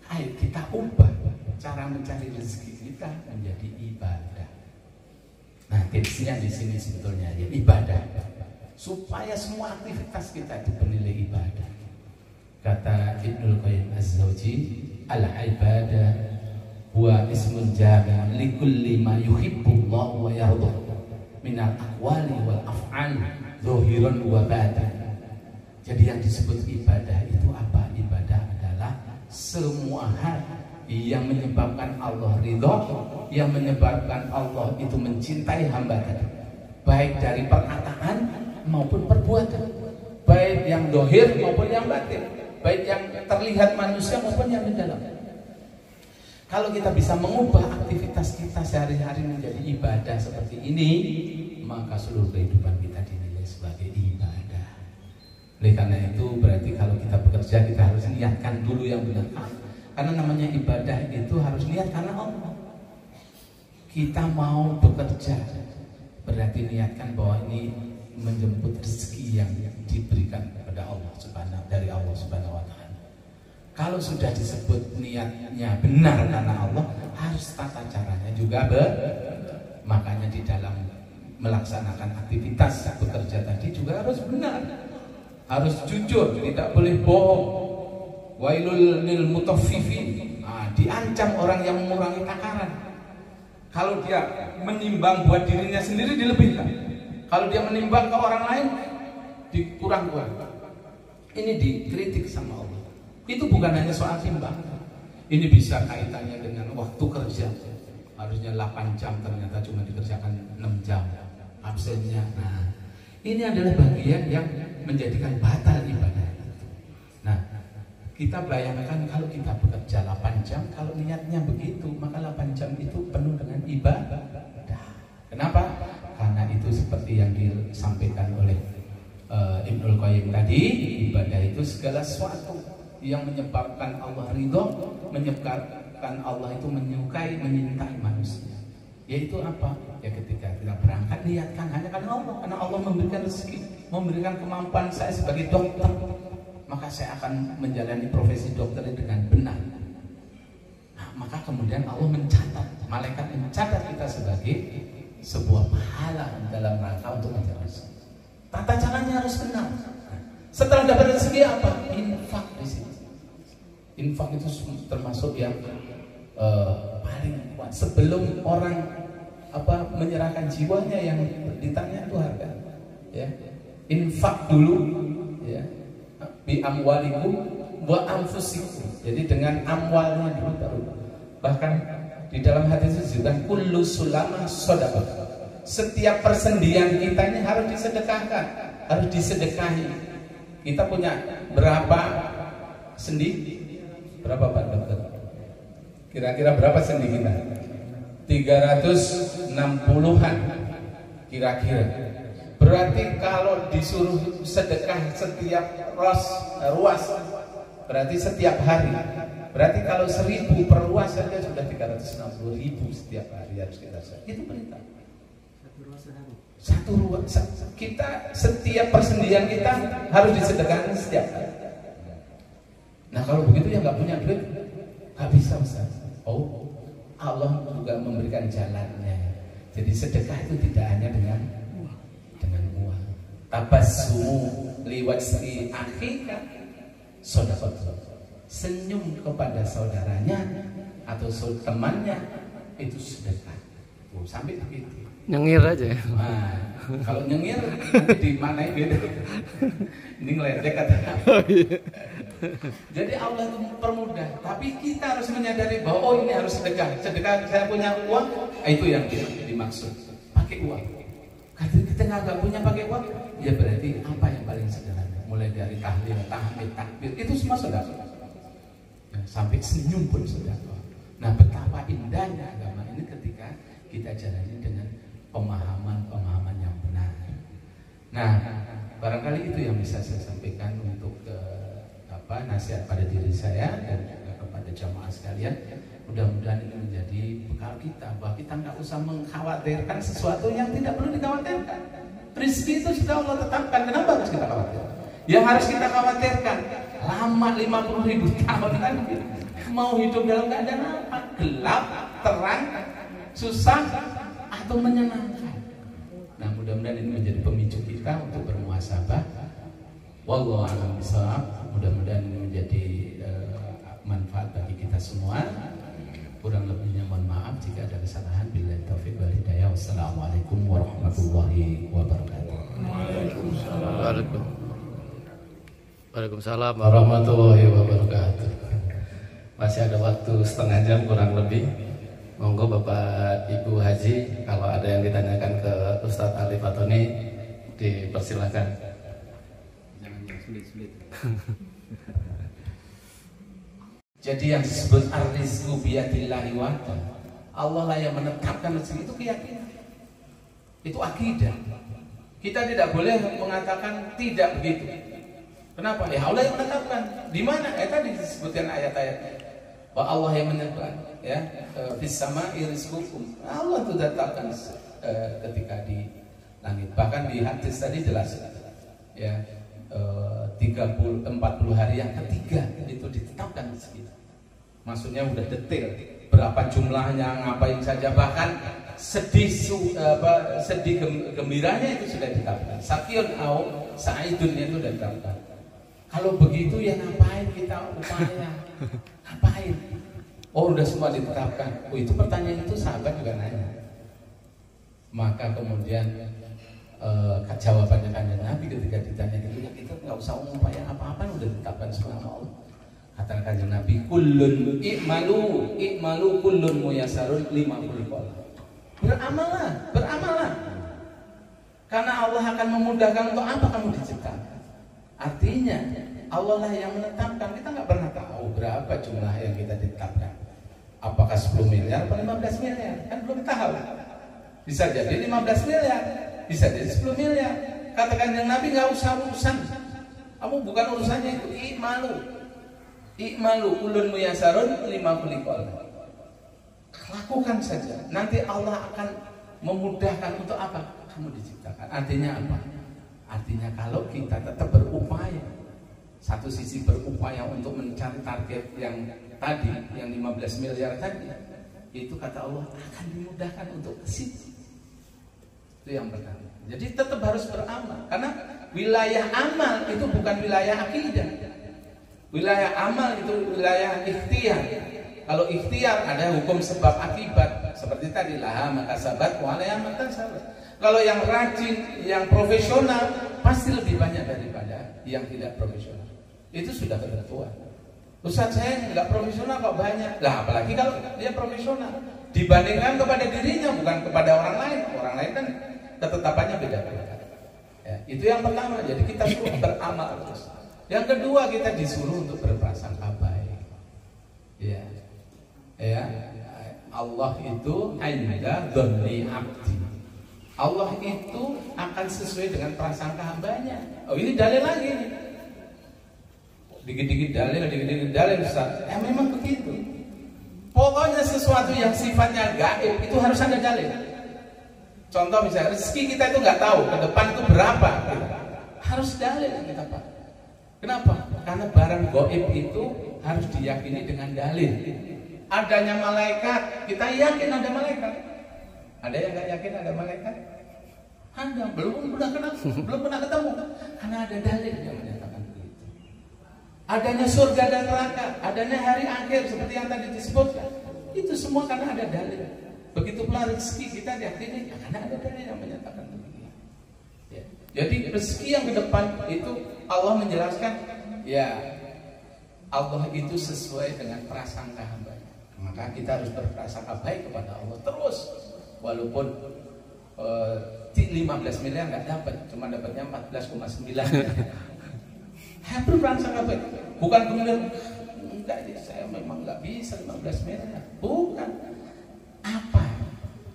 Ayo kita ubah cara mencari rezeki kita menjadi ibadah. Nah, tipsnya di sini sebetulnya ya ibadah. Supaya semua aktivitas kita itu bernilai ibadah. Kata Ibnul Qayyim Az-Zawji, al-ibadah huwa ismun jami' li kulli ma yuhibbullah wa yardah minal aqwali wal af'al zahiran wa batin. Jadi yang disebut ibadah itu apa? Ibadah adalah semua hal yang menyebabkan Allah ridho, yang menyebabkan Allah itu mencintai hamba tadi, baik dari perkataan maupun perbuatan, baik yang dohir maupun yang batin, baik yang terlihat manusia maupun yang di dalam. Kalau kita bisa mengubah aktivitas kita sehari-hari menjadi ibadah seperti ini, maka seluruh kehidupan kita dinilai sebagai ibadah. Oleh karena itu berarti kalau kita bekerja, kita harus niatkan dulu yang benar. Karena namanya ibadah itu harus niat karena Allah. Kita mau bekerja, berarti niatkan bahwa ini menjemput rezeki yang diberikan kepada Allah Subhanahu dari Allah Subhanahu wa taala. Kalau sudah disebut niatnya benar karena Allah, harus tata caranya juga makanya di dalam melaksanakan aktivitas bekerja tadi juga harus benar. Harus jujur, tidak boleh bohong. Wailul lil mutaffifin. Diancam orang yang mengurangi takaran. Kalau dia menimbang buat dirinya sendiri dilebihkan. Kalau dia menimbang ke orang lain dikurang-kurang. Ini dikritik sama Allah. Itu bukan hanya soal timbang. Ini bisa kaitannya dengan waktu kerja. Harusnya 8 jam ternyata cuma dikerjakan 6 jam. Absennya. Nah, ini adalah bagian yang menjadikan batal ibadah. Nah, kita bayangkan kalau kita bekerja 8 jam, kalau niatnya begitu, maka 8 jam itu penuh dengan ibadah. Kenapa? Karena itu seperti yang disampaikan oleh Ibnul Qayyim tadi, ibadah itu segala sesuatu yang menyebabkan Allah ridho, menyebabkan Allah itu menyukai, menyintai manusia. Yaitu apa? Ya ketika kita berangkat niatkan hanya karena Allah memberikan rezeki, memberikan kemampuan saya sebagai dokter, maka saya akan menjalani profesi dokter dengan benar. Nah, maka kemudian Allah mencatat, malaikat mencatat kita sebagai sebuah pahala dalam rangka untuk mencari rezeki. Tata caranya harus benar. Setelah dapat rezeki apa? Infak di sini. Infak itu termasuk yang paling kuat. Sebelum orang menyerahkan jiwanya yang ditanya itu harga. Ya. Infak dulu, ya. Bi amwalikum wa anfusikum. Jadi dengan amwalnya dulu baru. Bahkan di dalam hadis disebutkan kullu sulama shadaqah. Setiap persendian kita ini harus disedekahkan, harus disedekahi. Kita punya berapa sendi? Berapa Pak Dokter? Kira-kira berapa sendi kita? 360-an kira-kira. Berarti kalau disuruh sedekah setiap ruas, berarti setiap hari. Berarti kalau 1000 per ruas saja sudah 360.000 setiap hari harus kita sedekah. Itu perintah. Satu ruas. Kita setiap persendian kita harus disedekahkan setiap hari. Nah kalau begitu yang nggak punya duit nggak bisa Ustaz. Oh, Allah juga memberikan jalannya. Jadi sedekah itu tidak hanya dengan uang. Tabassumu liwajhi akhika shadaqah. senyum kepada saudaranya atau temannya itu sedekah. Sampai begitu. Nyengir aja. Nah, kalau nyengir nanti dimanain beda. Ini ngeledek katanya. Jadi Allah itu mempermudah, tapi kita harus menyadari bahwa oh ini harus sedekah. Sedekah saya punya uang, itu yang dimaksud. Pakai uang. Kita nggak punya pakai uang, ya berarti apa yang paling sederhana? Mulai dari tahlil, tahmid, takbir, itu semua sedekah. Ya, sampai senyum pun sedekah. Nah, betapa indahnya agama ini ketika kita jalani dengan pemahaman yang benar. Nah, barangkali itu yang bisa saya sampaikan untuk nasihat pada diri saya dan juga kepada jamaah sekalian. Mudah-mudahan ini menjadi bekal kita bahwa kita nggak usah mengkhawatirkan sesuatu yang tidak perlu dikhawatirkan. Rezeki itu sudah Allah tetapkan. Kenapa harus kita khawatir? Yang harus kita khawatirkan lama 50.000 tahun kan mau hidup dalam keadaan apa? Gelap, terang, susah, atau menyenangkan. Nah, mudah-mudahan ini menjadi pemicu kita untuk bermuhasabah. Wallahu a'lam bishawab. Mudah-mudahan ini menjadi manfaat bagi kita semua. Kurang lebihnya mohon maaf jika ada kesalahan. Billahi taufiq wal hidayah. Wassalamualaikum warahmatullahi wabarakatuh. Waalaikumsalam warahmatullahi wabarakatuh. Masih ada waktu setengah jam kurang lebih. Monggo Bapak Ibu Haji, kalau ada yang ditanyakan ke Ustadz Ali Fatoni, dipersilakan. Jangan yang sulit-sulit. Jadi yang disebut ar-rizqu biyadillahi wahda, Allah lah yang menetapkan rezeki, itu keyakinan. Itu akidah. Kita tidak boleh mengatakan tidak begitu. Kenapa? Ya Allah yang menetapkan. Di mana? Tadi disebutkan ayat-ayatnya. Bahwa Allah yang menentukan, ya, fis sama'i rizqukum. Allah itu tetapkan ketika di langit. Bahkan di hadis tadi jelas, ya, 40 hari yang ketiga itu ditetapkan rezeki. Maksudnya udah detail berapa jumlahnya, ngapain saja, bahkan sedih gembiranya itu sudah ditetapkan. Sakyun au sa'idun itu sudah ditetapkan. Kalau begitu ya ngapain kita upaya? Ngapain? Oh udah semua ditetapkan. Oh itu pertanyaan itu sahabat juga nanya. Maka kemudian jawabannya Kanjeng Nabi ketika ditanya gitu, ya kita nggak usah upaya apa-apa, udah ditetapkan semua Allah. Kata Kanjeng Nabi, kullun i'malu kullun muyassarun lima khuliqa. Beramallah. Karena Allah akan memudahkan untuk apa kamu diciptakan. Artinya Allah lah yang menetapkan. Kita nggak pernah tahu berapa jumlah yang kita ditetapkan. Apakah 10 miliar atau 15 miliar? Kan belum tahu. Bisa jadi 15 miliar, bisa jadi 10 miliar. Katakan yang Nabi nggak usah urusan. Kamu bukan urusannya itu. I'malu ulun muyassarun lima khuliqa. Lakukan saja. Nanti Allah akan memudahkan untuk apa? Kamu diciptakan. Artinya apa? Artinya kalau kita tetap berupaya, satu sisi berupaya untuk mencari target yang tadi, yang 15 miliar tadi, itu kata Allah akan dimudahkan untuk ke situ. Itu yang pertama. Jadi tetap harus beramal, karena wilayah amal itu bukan wilayah akidah. Wilayah amal itu wilayah ikhtiar. Kalau ikhtiar ada hukum sebab akibat, seperti tadi laha makasabat wa alaiha maktasabat. Kalau yang rajin, yang profesional pasti lebih banyak daripada yang tidak profesional. Itu sudah ketentuan. Ustaz saya nggak profesional kok banyak. Lah apalagi kalau dia profesional dibandingkan kepada dirinya, bukan kepada orang lain. Orang lain kan ketetapannya beda-beda. Ya, itu yang pertama. Jadi kita suruh beramal terus. Yang kedua kita disuruh untuk berprasangka baik. Ya, ya. Allah itu ainda dzanni abdi. Allah itu akan sesuai dengan prasangka hambanya. Oh ini dalil lagi. Dikit-dikit dalil Ustaz. Ya memang begitu. Pokoknya sesuatu yang sifatnya gaib itu harus ada dalil. Contoh misalnya rezeki kita itu nggak tahu ke depan itu berapa. Harus dalil yang kita pakai. Kenapa? Karena barang gaib itu harus diyakini dengan dalil. Adanya malaikat, kita yakin ada malaikat. Ada yang nggak yakin ada malaikat? Ada, belum pernah ketemu. Karena ada dalil yang menyatakan begitu. adanya surga dan neraka, adanya hari akhir seperti yang tadi disebutkan. Itu semua karena ada dalil. Begitu pula rezeki kita diyakini karena ada dalil yang menyatakan demikian. Ya. Jadi rezeki yang ke depan itu Allah menjelaskan, ya Allah itu sesuai dengan prasangka hamba. Maka kita harus berprasangka baik kepada Allah terus, walaupun 15 miliar nggak dapat, cuma dapatnya 14,9. Berprasangka baik, bukan kemudian enggak, saya memang nggak bisa 15 miliar. Bukan. Apa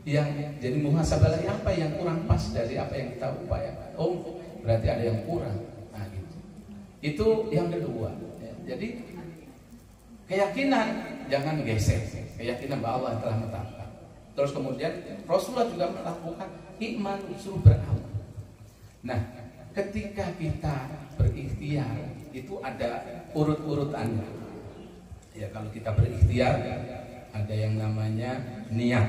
yang jadi muhasabah lagi, apa yang kurang pas dari apa yang kita upayakan? Oh, berarti ada yang kurang. Nah, gitu. Itu yang kedua. Ya, jadi keyakinan jangan geser. Keyakinan bahwa Allah telah menetapkan. Terus kemudian Rasulullah juga melakukan iman suruh beramal. Nah, ketika kita berikhtiar itu ada urut-urutannya. Ya, kalau kita berikhtiar ada yang namanya niat.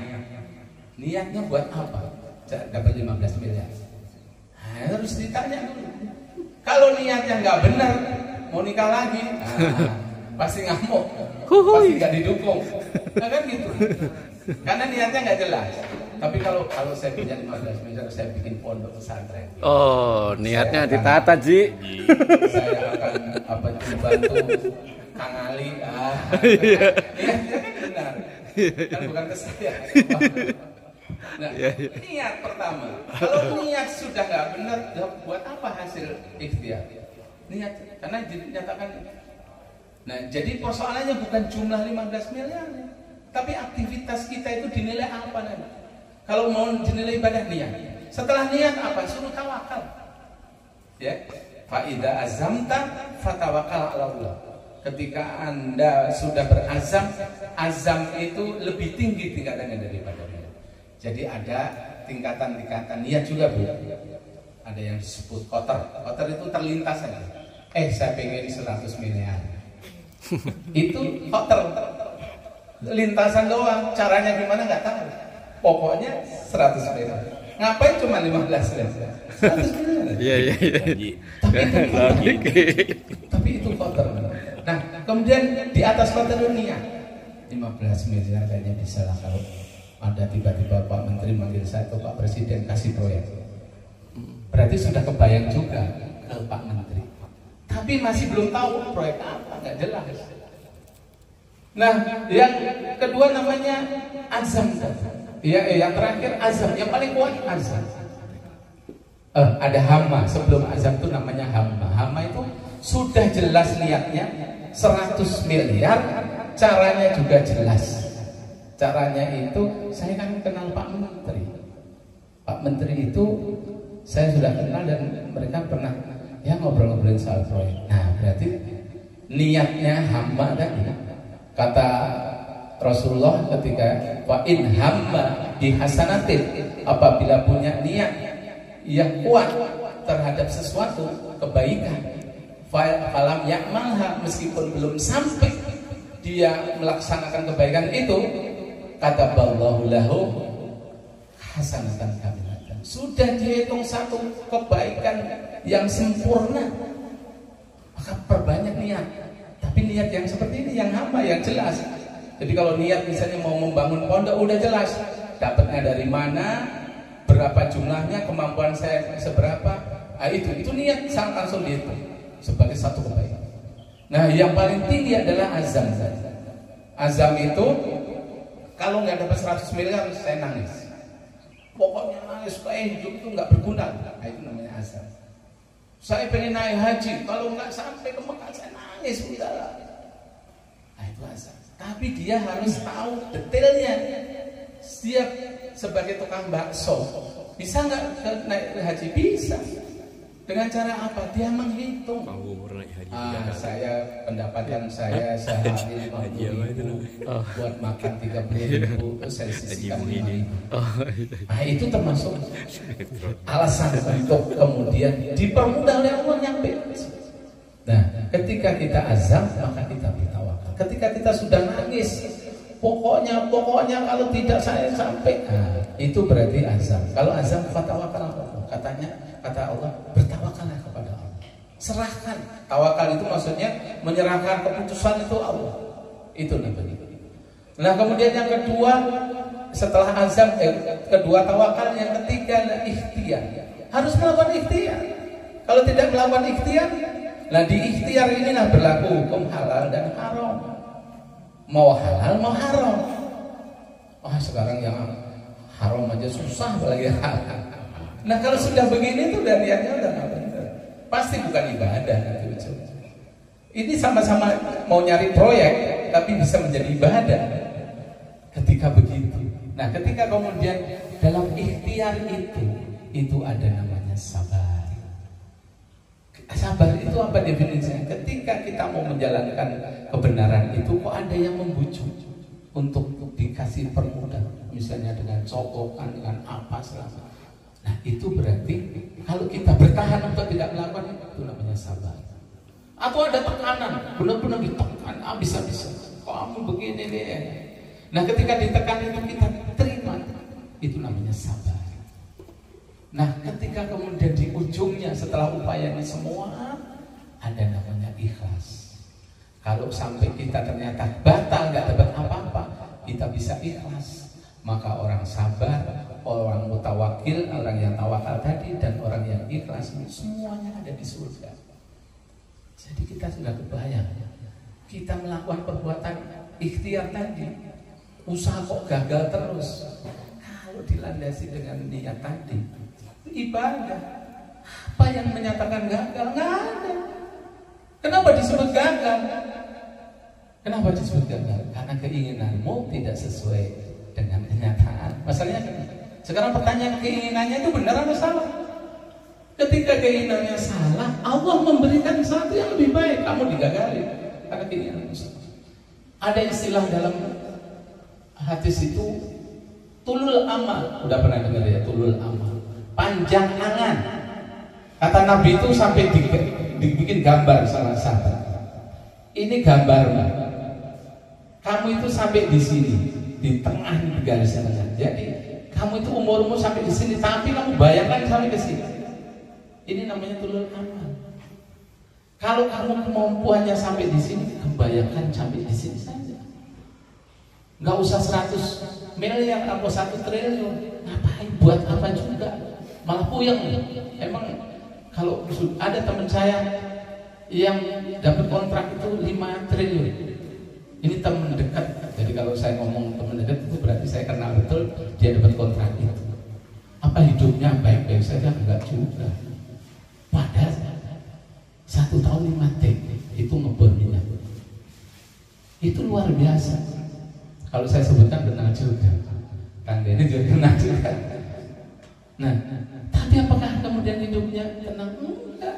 Niatnya buat apa? Dapat 15 miliar. Harus ditanya dulu. Kalau niatnya nggak benar, mau nikah lagi, pasti ngamuk, pasti nggak didukung. Nah, kan gitu. Karena niatnya nggak jelas. Tapi kalau saya punya 15 miliar, saya bikin pondok pesantren. Oh, niatnya ditata, Ji. Saya akan membantu Kang Ali. Niatnya kan benar. Kan bukan ke saya. Nah, niat pertama. Kalau niat sudah nggak benar, buat apa hasil ikhtiar? Niat, karena dinyatakan. Nah, jadi persoalannya bukan jumlah 15 miliar, tapi aktivitas kita itu dinilai apa nanti? Kalau mau dinilai ibadah niat. Setelah niat apa? Suruh tawakal. Ya, faida azamta fatawakal ala Allah. Ketika Anda sudah berazam, azam itu lebih tinggi tingkatannya daripada niat. Jadi ada tingkatan-tingkatan niat juga, Bu. Ada yang disebut kotor. Kotor itu terlintas saja. Saya pengen 100 miliar. Itu kotor. Lintasan doang. Caranya gimana nggak tahu. Pokoknya 100 miliar. Ngapain cuma 15 miliar? 100 miliar. Iya. Tapi itu kotor. Nah, kemudian di atas kotor niat. 15 miliar kayaknya bisa lah kalau ada tiba-tiba Pak Menteri manggil saya atau Pak Presiden kasih proyek. Berarti sudah kebayang juga ke Pak Menteri. Tapi masih belum tahu proyek apa, nggak jelas. Nah, yang kedua namanya azam. Ya, yang terakhir azam. Yang paling kuat azam. Ada hama. Sebelum azam itu namanya hama. Hama itu sudah jelas niatnya 100 miliar. Caranya juga jelas. Caranya itu, saya kan kenal Pak Menteri. Pak Menteri itu saya sudah kenal dan mereka pernah ya ngobrol-ngobrolin soal proyek. Nah, berarti niatnya hamba tadi. Kata Rasulullah ketika wa in hamma bi hasanatin, apabila punya niat yang kuat terhadap sesuatu kebaikan, falam ya'malha, meskipun belum sampai dia melaksanakan kebaikan itu, kataballahu lahu hasanatan kamilatan. Sudah dihitung satu kebaikan yang sempurna. Maka perbanyak niat. Tapi niat yang seperti ini, yang hamba, yang jelas. Jadi kalau niat misalnya mau membangun pondok, udah jelas dapatnya dari mana, berapa jumlahnya, kemampuan saya seberapa. Nah, itu niat langsung dihitung sebagai satu kebaikan. Nah, yang paling tinggi adalah azam. Azam itu kalau nggak dapat 100 miliar saya nangis. Pokoknya nangis, kayak hidup itu nggak berguna. Nah, itu namanya azam. Saya pengen naik haji, kalau nggak sampai ke Mekah saya nangis, udahlah. Nah, itu azam. Tapi dia harus tahu detailnya. Dia sebagai tukang bakso, bisa nggak naik haji? Bisa. Dengan cara apa? Dia menghitung. Saya pendapatan saya sehari 50.000, buat makan 30.000, saya sisihkan 5.000. Nah, itu termasuk alasan untuk kemudian dipermudah oleh Allah nyampe. Nah, ketika kita azam, maka kita bertawakal. Ketika kita sudah nangis, pokoknya kalau tidak saya sampai, nah, itu berarti azam. Kalau azam fatawakal, kata Allah, bertawakallah kepada Allah. Serahkan. Tawakal itu maksudnya menyerahkan keputusan itu Allah. Itu namanya. Nah kemudian yang kedua, setelah azam, kedua tawakal, yang ketiga adalah ikhtiar. Harus melakukan ikhtiar. Kalau tidak melakukan ikhtiar, nah di ikhtiar inilah berlaku hukum halal dan haram. Mau halal, mau haram. Wah sekarang yang haram aja susah, apalagi halal. Nah kalau sudah begini tuh udah niatnya udah nggak benar. Pasti bukan ibadah. Ini sama-sama mau nyari proyek, tapi bisa menjadi ibadah ketika begitu. Nah ketika kemudian dalam ikhtiar itu ada namanya sabar. Sabar itu apa definisinya? Ketika kita mau menjalankan kebenaran itu kok ada yang membujuk untuk dikasih permudah, misalnya dengan cokokan, dengan apa selama. Nah itu berarti kalau kita bertahan untuk tidak melakukan itu namanya sabar. Atau ada tekanan, benar-benar ditekan habis-habisan. Kamu begini deh. Nah ketika ditekan itu kita terima, itu namanya sabar. Nah ketika kemudian di ujungnya setelah upaya ini semua ada namanya ikhlas. Kalau sampai kita ternyata batal nggak dapat apa-apa, kita bisa ikhlas. Maka orang sabar, orang mutawakil, orang yang tawakal tadi, dan orang yang ikhlas semuanya ada di surga. Jadi kita sudah kebayang, kita melakukan perbuatan ikhtiar tadi, usaha kok gagal terus. Kalau dilandasi dengan niat tadi, ibadah. Apa yang menyatakan gagal? Nggak ada. Kenapa disebut gagal? Kenapa disebut gagal? Karena keinginanmu tidak sesuai dengan kenyataan. Masalahnya sekarang pertanyaan, keinginannya itu benar atau salah? Ketika keinginannya salah, Allah memberikan sesuatu yang lebih baik, kamu digagali karena keinginanmu salah. Ada istilah dalam hadis itu tulul amal. Udah pernah dengar ya, tulul amal, panjang angan. Kata Nabi itu sampai dibikin gambar sama sahabat. Ini gambarnya. Kamu itu sampai di sini, di tengah garis sana. Jadi kamu itu umurmu sampai di sini, tapi kamu bayangkan sampai ke sini. Ini namanya tulul amal. Kalau kamu kemampuannya sampai di sini, bayangkan sampai di sini saja. Nggak usah 100 miliar atau 1 triliun. Ngapain? Buat apa juga? Malah puyeng. Emang kalau ada teman saya yang dapat kontrak itu 5 triliun. Ini teman dekat. Jadi kalau saya ngomong teman dekat itu berarti saya kenal betul dia dapat kontrak itu. Apa hidupnya baik-baik saja? Enggak juga. Padahal 1 tahun 5 T itu ngebor minyak. Itu luar biasa. Kalau saya sebutkan kenal juga. Kang Denny juga kenal juga. Nah, tapi apakah kemudian hidupnya tenang? Enggak.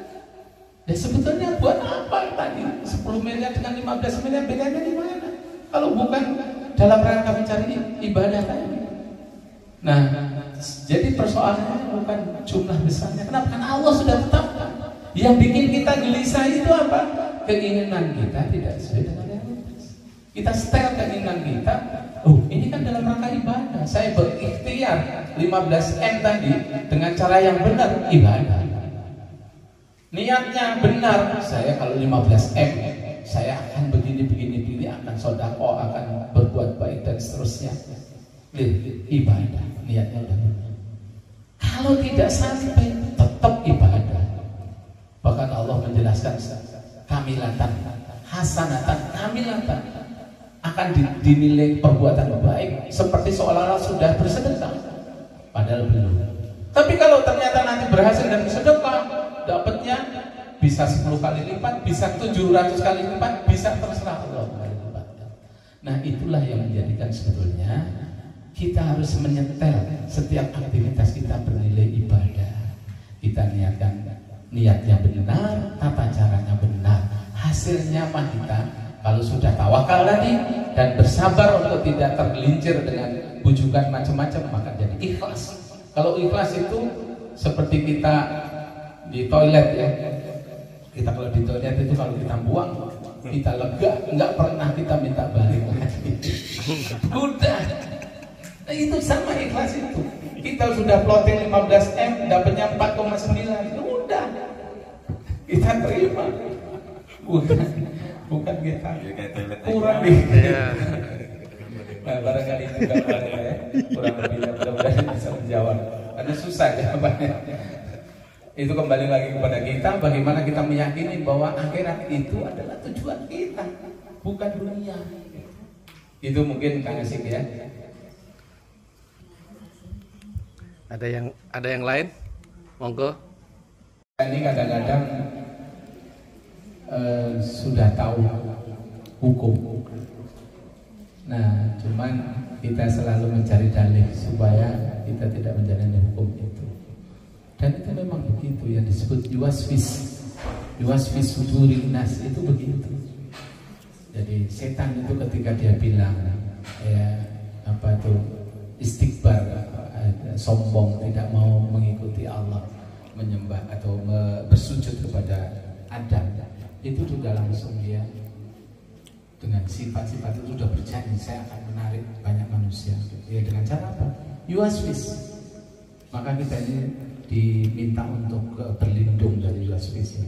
Ya sebetulnya buat apa tadi 10 miliar dengan 15 miliar bedanya di mana? Kalau bukan dalam rangka mencari ibadah tadi. Nah, jadi persoalannya bukan jumlah besarnya. Kenapa? Karena Allah sudah tetapkan. Yang bikin kita gelisah itu apa? Keinginan kita tidak sesuai dengan realitas. Kita setel keinginan kita. Oh, ini kan dalam rangka ibadah. Saya berikhtiar 15M tadi dengan cara yang benar, ibadah. Niatnya benar, saya kalau 15M saya akan begini, akan sedekah, akan berbuat baik dan seterusnya. Ibadah, niatnya udah benar. Kalau tidak sampai, tetap ibadah. Bahkan Allah menjelaskan kamilatan, hasanatan, kamilatan akan dinilai perbuatan baik seperti seolah-olah sudah bersedekah, padahal belum. Tapi kalau ternyata nanti berhasil dan bersedekah, dapatnya bisa 10 kali lipat, bisa 700 kali lipat, bisa terserah Allah kali lipat. Nah itulah yang menjadikan sebetulnya kita harus menyetel setiap aktivitas kita bernilai ibadah. Kita niatkan niatnya benar, tata caranya benar, hasilnya mah kita kalau sudah tawakal tadi dan bersabar untuk tidak tergelincir dengan bujukan macam-macam, maka jadi ikhlas. Kalau ikhlas itu seperti kita di toilet ya. Kita kalau di toilet itu kalau kita buang, kita lega, nggak pernah kita minta balik lagi. Udah. Nah, itu sama ikhlas itu. Kita sudah plotting 15M, dapatnya 4,9. Udah. kita terima, bukan kita kurang nah, barangkali itu gambarnya ya, kurang lebih mudah-mudahan bisa menjawab karena susah jawabannya. Itu kembali lagi kepada kita, bagaimana kita meyakini bahwa akhirat itu adalah tujuan kita, bukan dunia. Itu mungkin Kang Asik ya. Ada yang lain? Monggo. Ini kadang-kadang sudah tahu hukum. Nah, cuman kita selalu mencari dalih supaya kita tidak menjalani hukum itu. Dan itu memang begitu yang disebut yuwaswis sudurin nas, itu begitu. Jadi setan itu ketika dia bilang ya apa itu istikbar, sombong, tidak mau mengikuti Allah, menyembah atau bersujud kepada Adam, itu sudah langsung dia dengan sifat-sifat itu sudah berjanji, saya akan menarik banyak manusia. Ya dengan cara apa? Yuwaswis. Maka kita ini diminta untuk berlindung dari yuwaswis.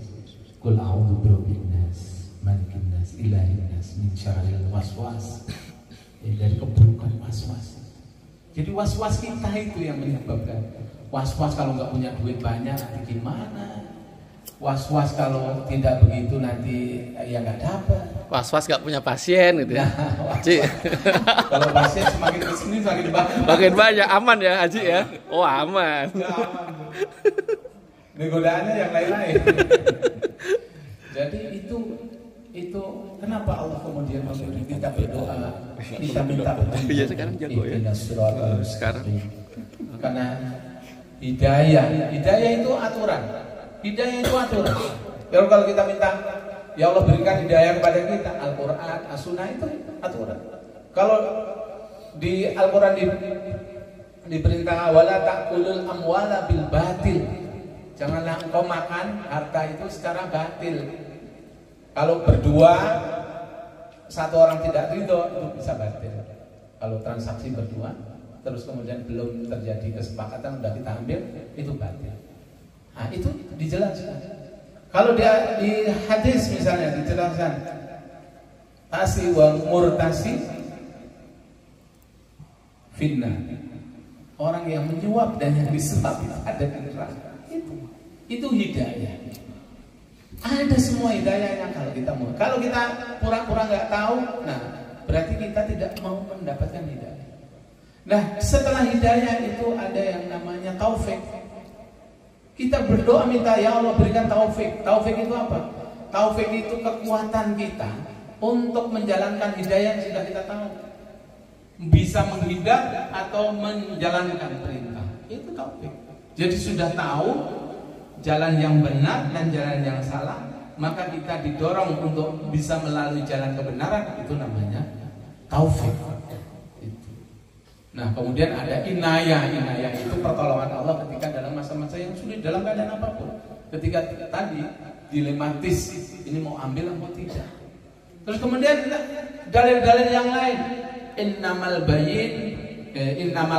Qul a'udzu birabbin nas, malikin nas, ilahin nas, min syarril waswas. Dari keburukan waswas. Jadi waswas kita itu yang menyebabkan. Was-was kalau nggak punya duit banyak nanti gimana? Was-was kalau tidak begitu nanti ya nggak dapat. Was-was nggak punya pasien gitu ya. Nah, kalau pasien semakin kesini semakin banyak. Makin banyak, aman ya Haji ya. Oh aman. Ya, aman. Ini godaannya yang lain-lain. Jadi itu kenapa Allah kemudian memberi kita berdoa, kita minta petunjuk. Iya sekarang jago ya. Sekarang. Karena hidayah itu aturan. Hidayah itu aturan. Kalau kita minta, ya Allah berikan hidayah kepada kita, Al-Quran, As-Sunnah itu aturan. Kalau di Al-Quran diperintah wala ta'kulul amwala bil batil. Janganlah engkau makan harta itu secara batil. Kalau berdua satu orang tidak ridho itu bisa batil. Kalau transaksi berdua terus kemudian belum terjadi kesepakatan udah kita ambil itu batil. Nah itu dijelaskan. Kalau dia di hadis misalnya dijelaskan tasi wa murtasi finna, orang yang menyuap dan yang disuap itu ada di neraka. Itu hidayah. Ada semua hidayah yang kalau kita pura-pura nggak tahu, nah berarti kita tidak mau mendapatkan hidayah. Nah setelah hidayah itu ada yang namanya taufik. Kita berdoa minta ya Allah berikan taufik. Taufik itu apa? Taufik itu kekuatan kita untuk menjalankan hidayah yang sudah kita tahu. Bisa menghindar atau menjalankan perintah. Itu taufik. Jadi sudah tahu jalan yang benar dan jalan yang salah, maka kita didorong untuk bisa melalui jalan kebenaran, itu namanya taufik. Nah kemudian ada inayah itu pertolongan Allah ketika dalam masa-masa yang sulit dalam keadaan apapun. Ketika tadi dilematis, ini mau ambil atau tidak. Terus kemudian dalil-dalil yang lain, innamal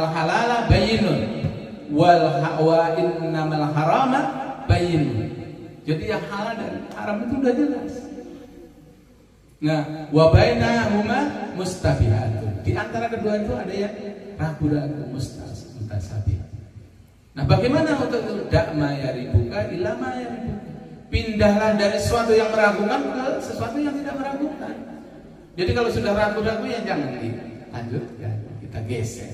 halala bayyinun wa innamal harama bayyinun. Jadi yang halal dan haram itu udah jelas. Nah, wa bainahuma mustabihatun. Di antara kedua itu ada yang ragu-ragu, mutasabih. Nah, bagaimana untuk itu? Da'ma yaribuka ila ma yaribuka. Pindahlah dari sesuatu yang meragukan ke sesuatu yang tidak meragukan. Jadi kalau sudah ragu-ragu ya jangan dilanjutkan, kita geser.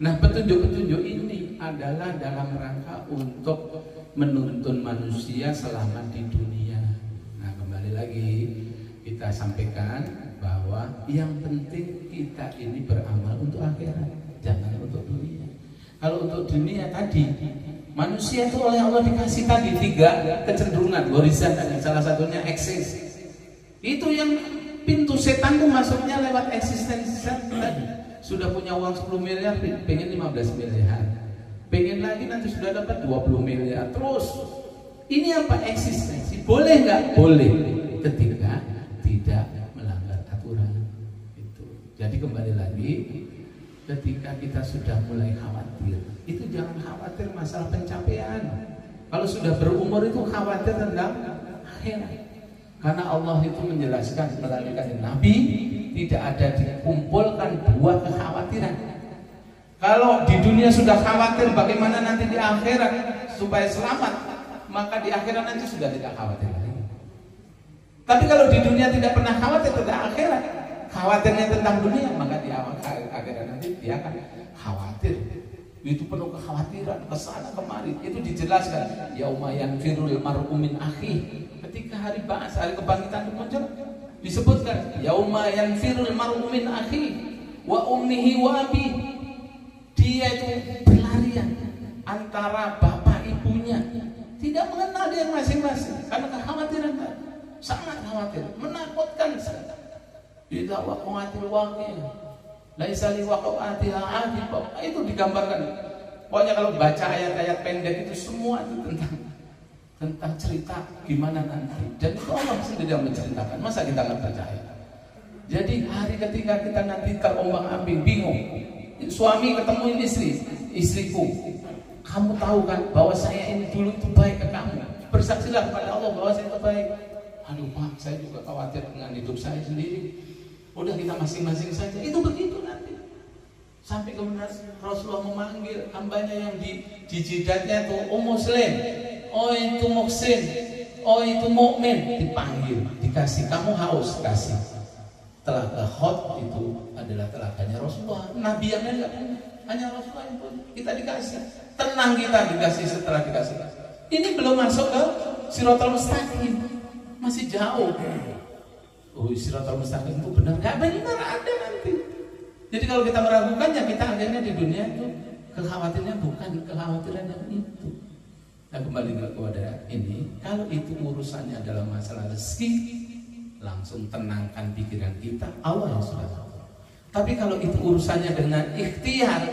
Nah, petunjuk-petunjuk ini adalah dalam rangka untuk menuntun manusia selama di dunia. Nah, kembali lagi kita sampaikan bahwa yang penting kita ini beramal untuk akhirat, jangan untuk dunia. Kalau untuk dunia tadi, manusia itu oleh Allah dikasih tadi 3 kecenderungan, horizon tadi, salah satunya eksis. Itu yang pintu setan tuh masuknya lewat eksistensi tadi. Sudah punya uang 10 miliar, pengen 15 miliar. Pengen lagi nanti sudah dapat 20 miliar. Terus, ini apa eksistensi? Boleh nggak? Boleh. Ketika tidak melanggar aturan. Itu. Jadi kembali lagi, ketika kita sudah mulai khawatir, itu jangan khawatir masalah pencapaian. Kalau sudah berumur itu khawatir tentang akhirat. Karena Allah itu menjelaskan melalui kanjeng Nabi, tidak ada dikumpulkan dua kekhawatiran. Kalau di dunia sudah khawatir bagaimana nanti di akhirat supaya selamat, maka di akhirat nanti sudah tidak khawatir lagi. Tapi kalau di dunia tidak pernah khawatir tentang akhirat, khawatirnya tentang dunia, maka di akhirat nanti dia akan khawatir. Itu penuh kekhawatiran, kesana kemari. Itu dijelaskan, yauma yanfirul mar'u min akhi. Ketika hari ba'ats, hari kebangkitan itu muncul, disebutkan yauma yanfirul mar'u min akhi wa ummihi wa abi. Dia itu berlarian antara bapak ibunya, tidak mengenal dia masing-masing karena kekhawatiran, sangat khawatir, menakutkan sekali. Idza waqa'atil waqi'ah laisa liwaqa'atiha 'aqibah. Itu digambarkan. Pokoknya kalau baca ayat-ayat pendek itu semua itu tentang cerita gimana nanti. Dan itu Allah sendiri yang menceritakan. Masa kita nggak percaya? Jadi hari ketika kita nanti terombang-ambing, bingung. Suami ketemu istriku. Kamu tahu kan bahwa saya ini dulu itu baik ke kamu. Bersaksilah kepada Allah bahwa saya itu baik. Aduh Pak, saya juga khawatir dengan hidup saya sendiri. Udah kita masing-masing saja. Itu begitu nanti. Sampai kemudian Rasulullah memanggil hambanya yang di jidatnya itu Muslim, oh itu Muhsin, oh itu mukmin, dipanggil, dikasih. Kamu haus, kasih. Telaga Khot itu adalah telaganya Rasulullah. Nabi yang lain nggak punya, hanya Rasulullah yang punya. Kita dikasih, tenang kita dikasih setelah dikasih. Ini belum masuk ke Shiratal Mustaqim, masih jauh. Oh, Shiratal Mustaqim itu benar? Nggak benar, ada nanti. Jadi kalau kita meragukannya, kita akhirnya di dunia itu kekhawatirannya bukan kekhawatiran yang itu. Nah kembali kepada ini, kalau itu urusannya adalah masalah rezeki, langsung tenangkan pikiran kita, Allah yang sudah tahu. Tapi kalau itu urusannya dengan ikhtiar,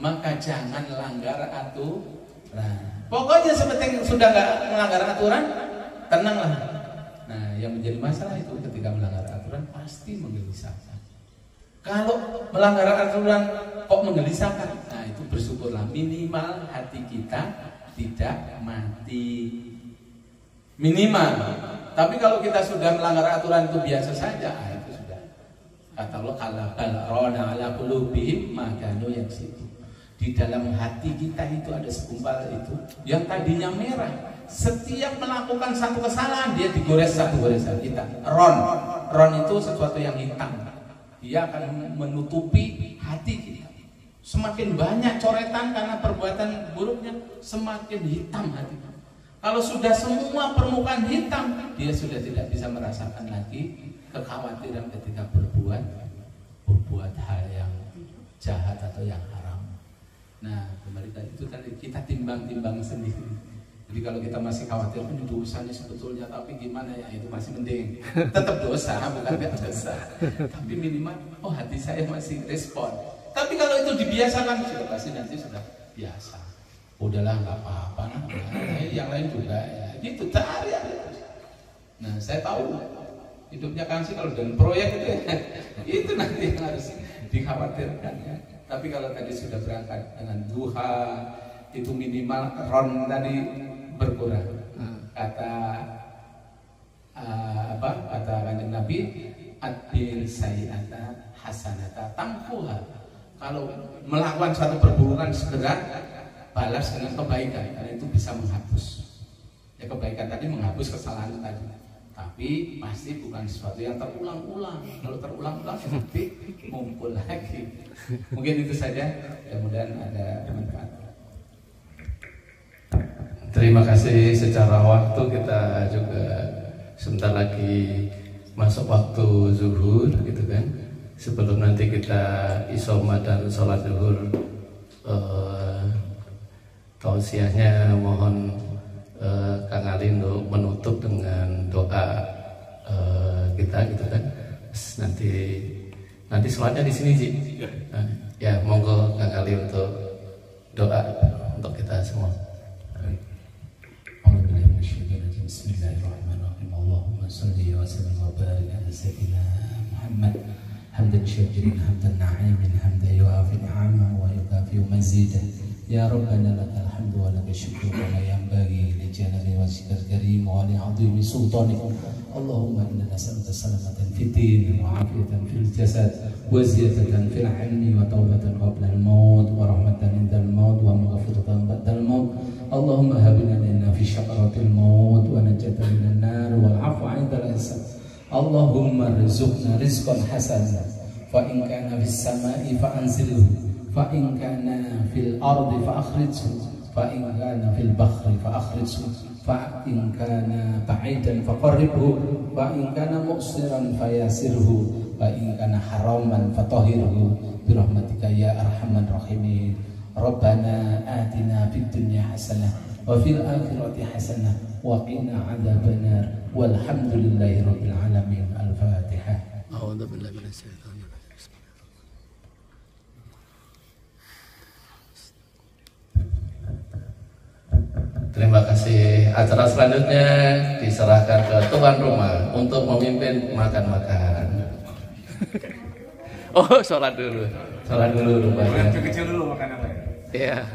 maka jangan langgar aturan. Pokoknya seperti sudah nggak melanggar aturan, tenanglah. Nah yang menjadi masalah itu ketika melanggar aturan pasti menggelisahkan. Kalau melanggar aturan kok menggelisahkan, nah itu bersyukurlah, minimal hati kita tidak mati, minimal. Tapi kalau kita sudah melanggar aturan itu biasa saja, nah itu sudah. Kata Allah, kalau rona ala qulubihim ma kanu yaksibun. Di dalam hati kita itu ada segumpal itu yang tadinya merah. Setiap melakukan satu kesalahan dia digores satu goresan kita. Ron itu sesuatu yang hitam. Dia akan menutupi hati kita. Semakin banyak coretan karena perbuatan buruknya, semakin hitam hati. Kalau sudah semua permukaan hitam, dia sudah tidak bisa merasakan lagi kekhawatiran ketika berbuat hal yang jahat atau yang haram. Nah, kembali tadi itu tadi kita timbang-timbang sendiri. Jadi kalau kita masih khawatir kan dosanya sebetulnya, tapi gimana ya, itu masih mending. Tetap dosa, bukan tidak dosa. Tapi minimal, oh hati saya masih respon. Tapi kalau itu dibiasakan, sudah pasti nanti sudah biasa. Udahlah nggak apa-apa, yang lain juga ya. Gitu, cari ya. Nah saya tahu hidupnya Kang Si kalau dengan proyek itu nanti yang harus dikhawatirkan ya. Tapi kalau tadi sudah berangkat dengan duha, itu minimal ron tadi berkurang. Kata kanjeng Nabi, adil sayyata hasanata tamhuha. Kalau melakukan suatu perburukan segera balas dengan kebaikan, karena itu bisa menghapus. Ya kebaikan tadi menghapus kesalahan tadi. Tapi pasti bukan sesuatu yang terulang-ulang. Kalau terulang-ulang nanti ngumpul lagi. Mungkin itu saja. Mudah-mudahan ada manfaat. Terima kasih. Secara waktu kita juga sebentar lagi masuk waktu zuhur gitu kan. Sebelum nanti kita isoma dan sholat zuhur, tausiahnya mohon Kang Ali untuk menutup dengan doa kita gitu kan. Nanti sholatnya di sini Ji. Ya monggo Kang Ali untuk doa untuk kita semua. Bismillahirrahmanirrahim. Allahumma salli wa sallim wa barik ala sayyidina Muhammad hamdan syakirin hamdan na'imin hamdan yuafi ni'amahu wa yukafi mazidah يا ربنا لك الحمد ولك الشكر ولا ينبغي لجلال وجهك الكريم ولعظيم سلطانك. اللهم إنا نسألك سلامة في الدين وعافية في الجسد وزيادة في العلم وتوبة قبل الموت ورحمة عند الموت ومغفرة بعد الموت. اللهم هب لنا في شقرة الموت ونجاة من النار والعفو عند الحساب. اللهم ارزقنا رزقا حسنا فإن كان في السماء فأنزله فإن كان في الأرض فأخرجه فإن كان في البحر فأخرجه فإن كان بعيدا فقربه وإن كان مقصرا فيسره وإن كان حراما فطهره برحمتك يا أرحم الراحمين. ربنا آتنا في الدنيا حسنة وفي الآخرة حسنة وقنا عذاب النار والحمد لله رب العالمين. الفاتحة. أعوذ بالله من الشيطان. Terima kasih. Acara selanjutnya diserahkan ke tuan rumah untuk memimpin makan-makan. Oh, sholat dulu. Sholat dulu rupanya. Kecil dulu makanannya. Iya.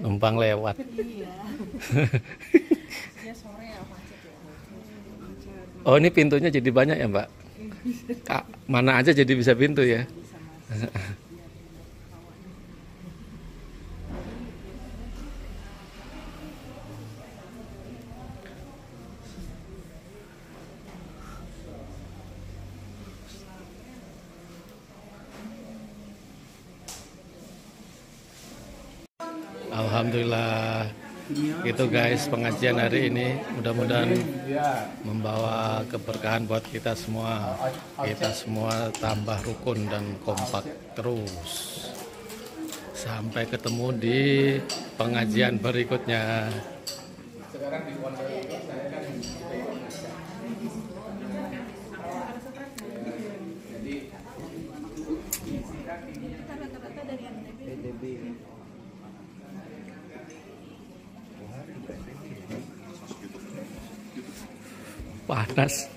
Numpang lewat. Iya. Ya sore ya macet ya. Oh, ini pintunya jadi banyak ya, Mbak? Mana aja jadi bisa pintu ya? Alhamdulillah, gitu guys pengajian hari ini, mudah-mudahan membawa keberkahan buat kita semua tambah rukun dan kompak terus sampai ketemu di pengajian berikutnya. Panas.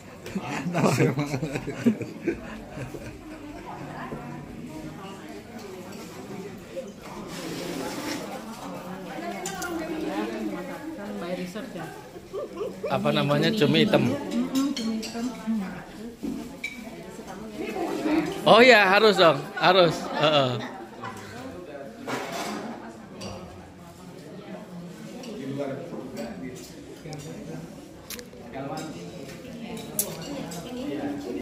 Apa namanya, cumi hitam? Oh ya, harus dong, harus.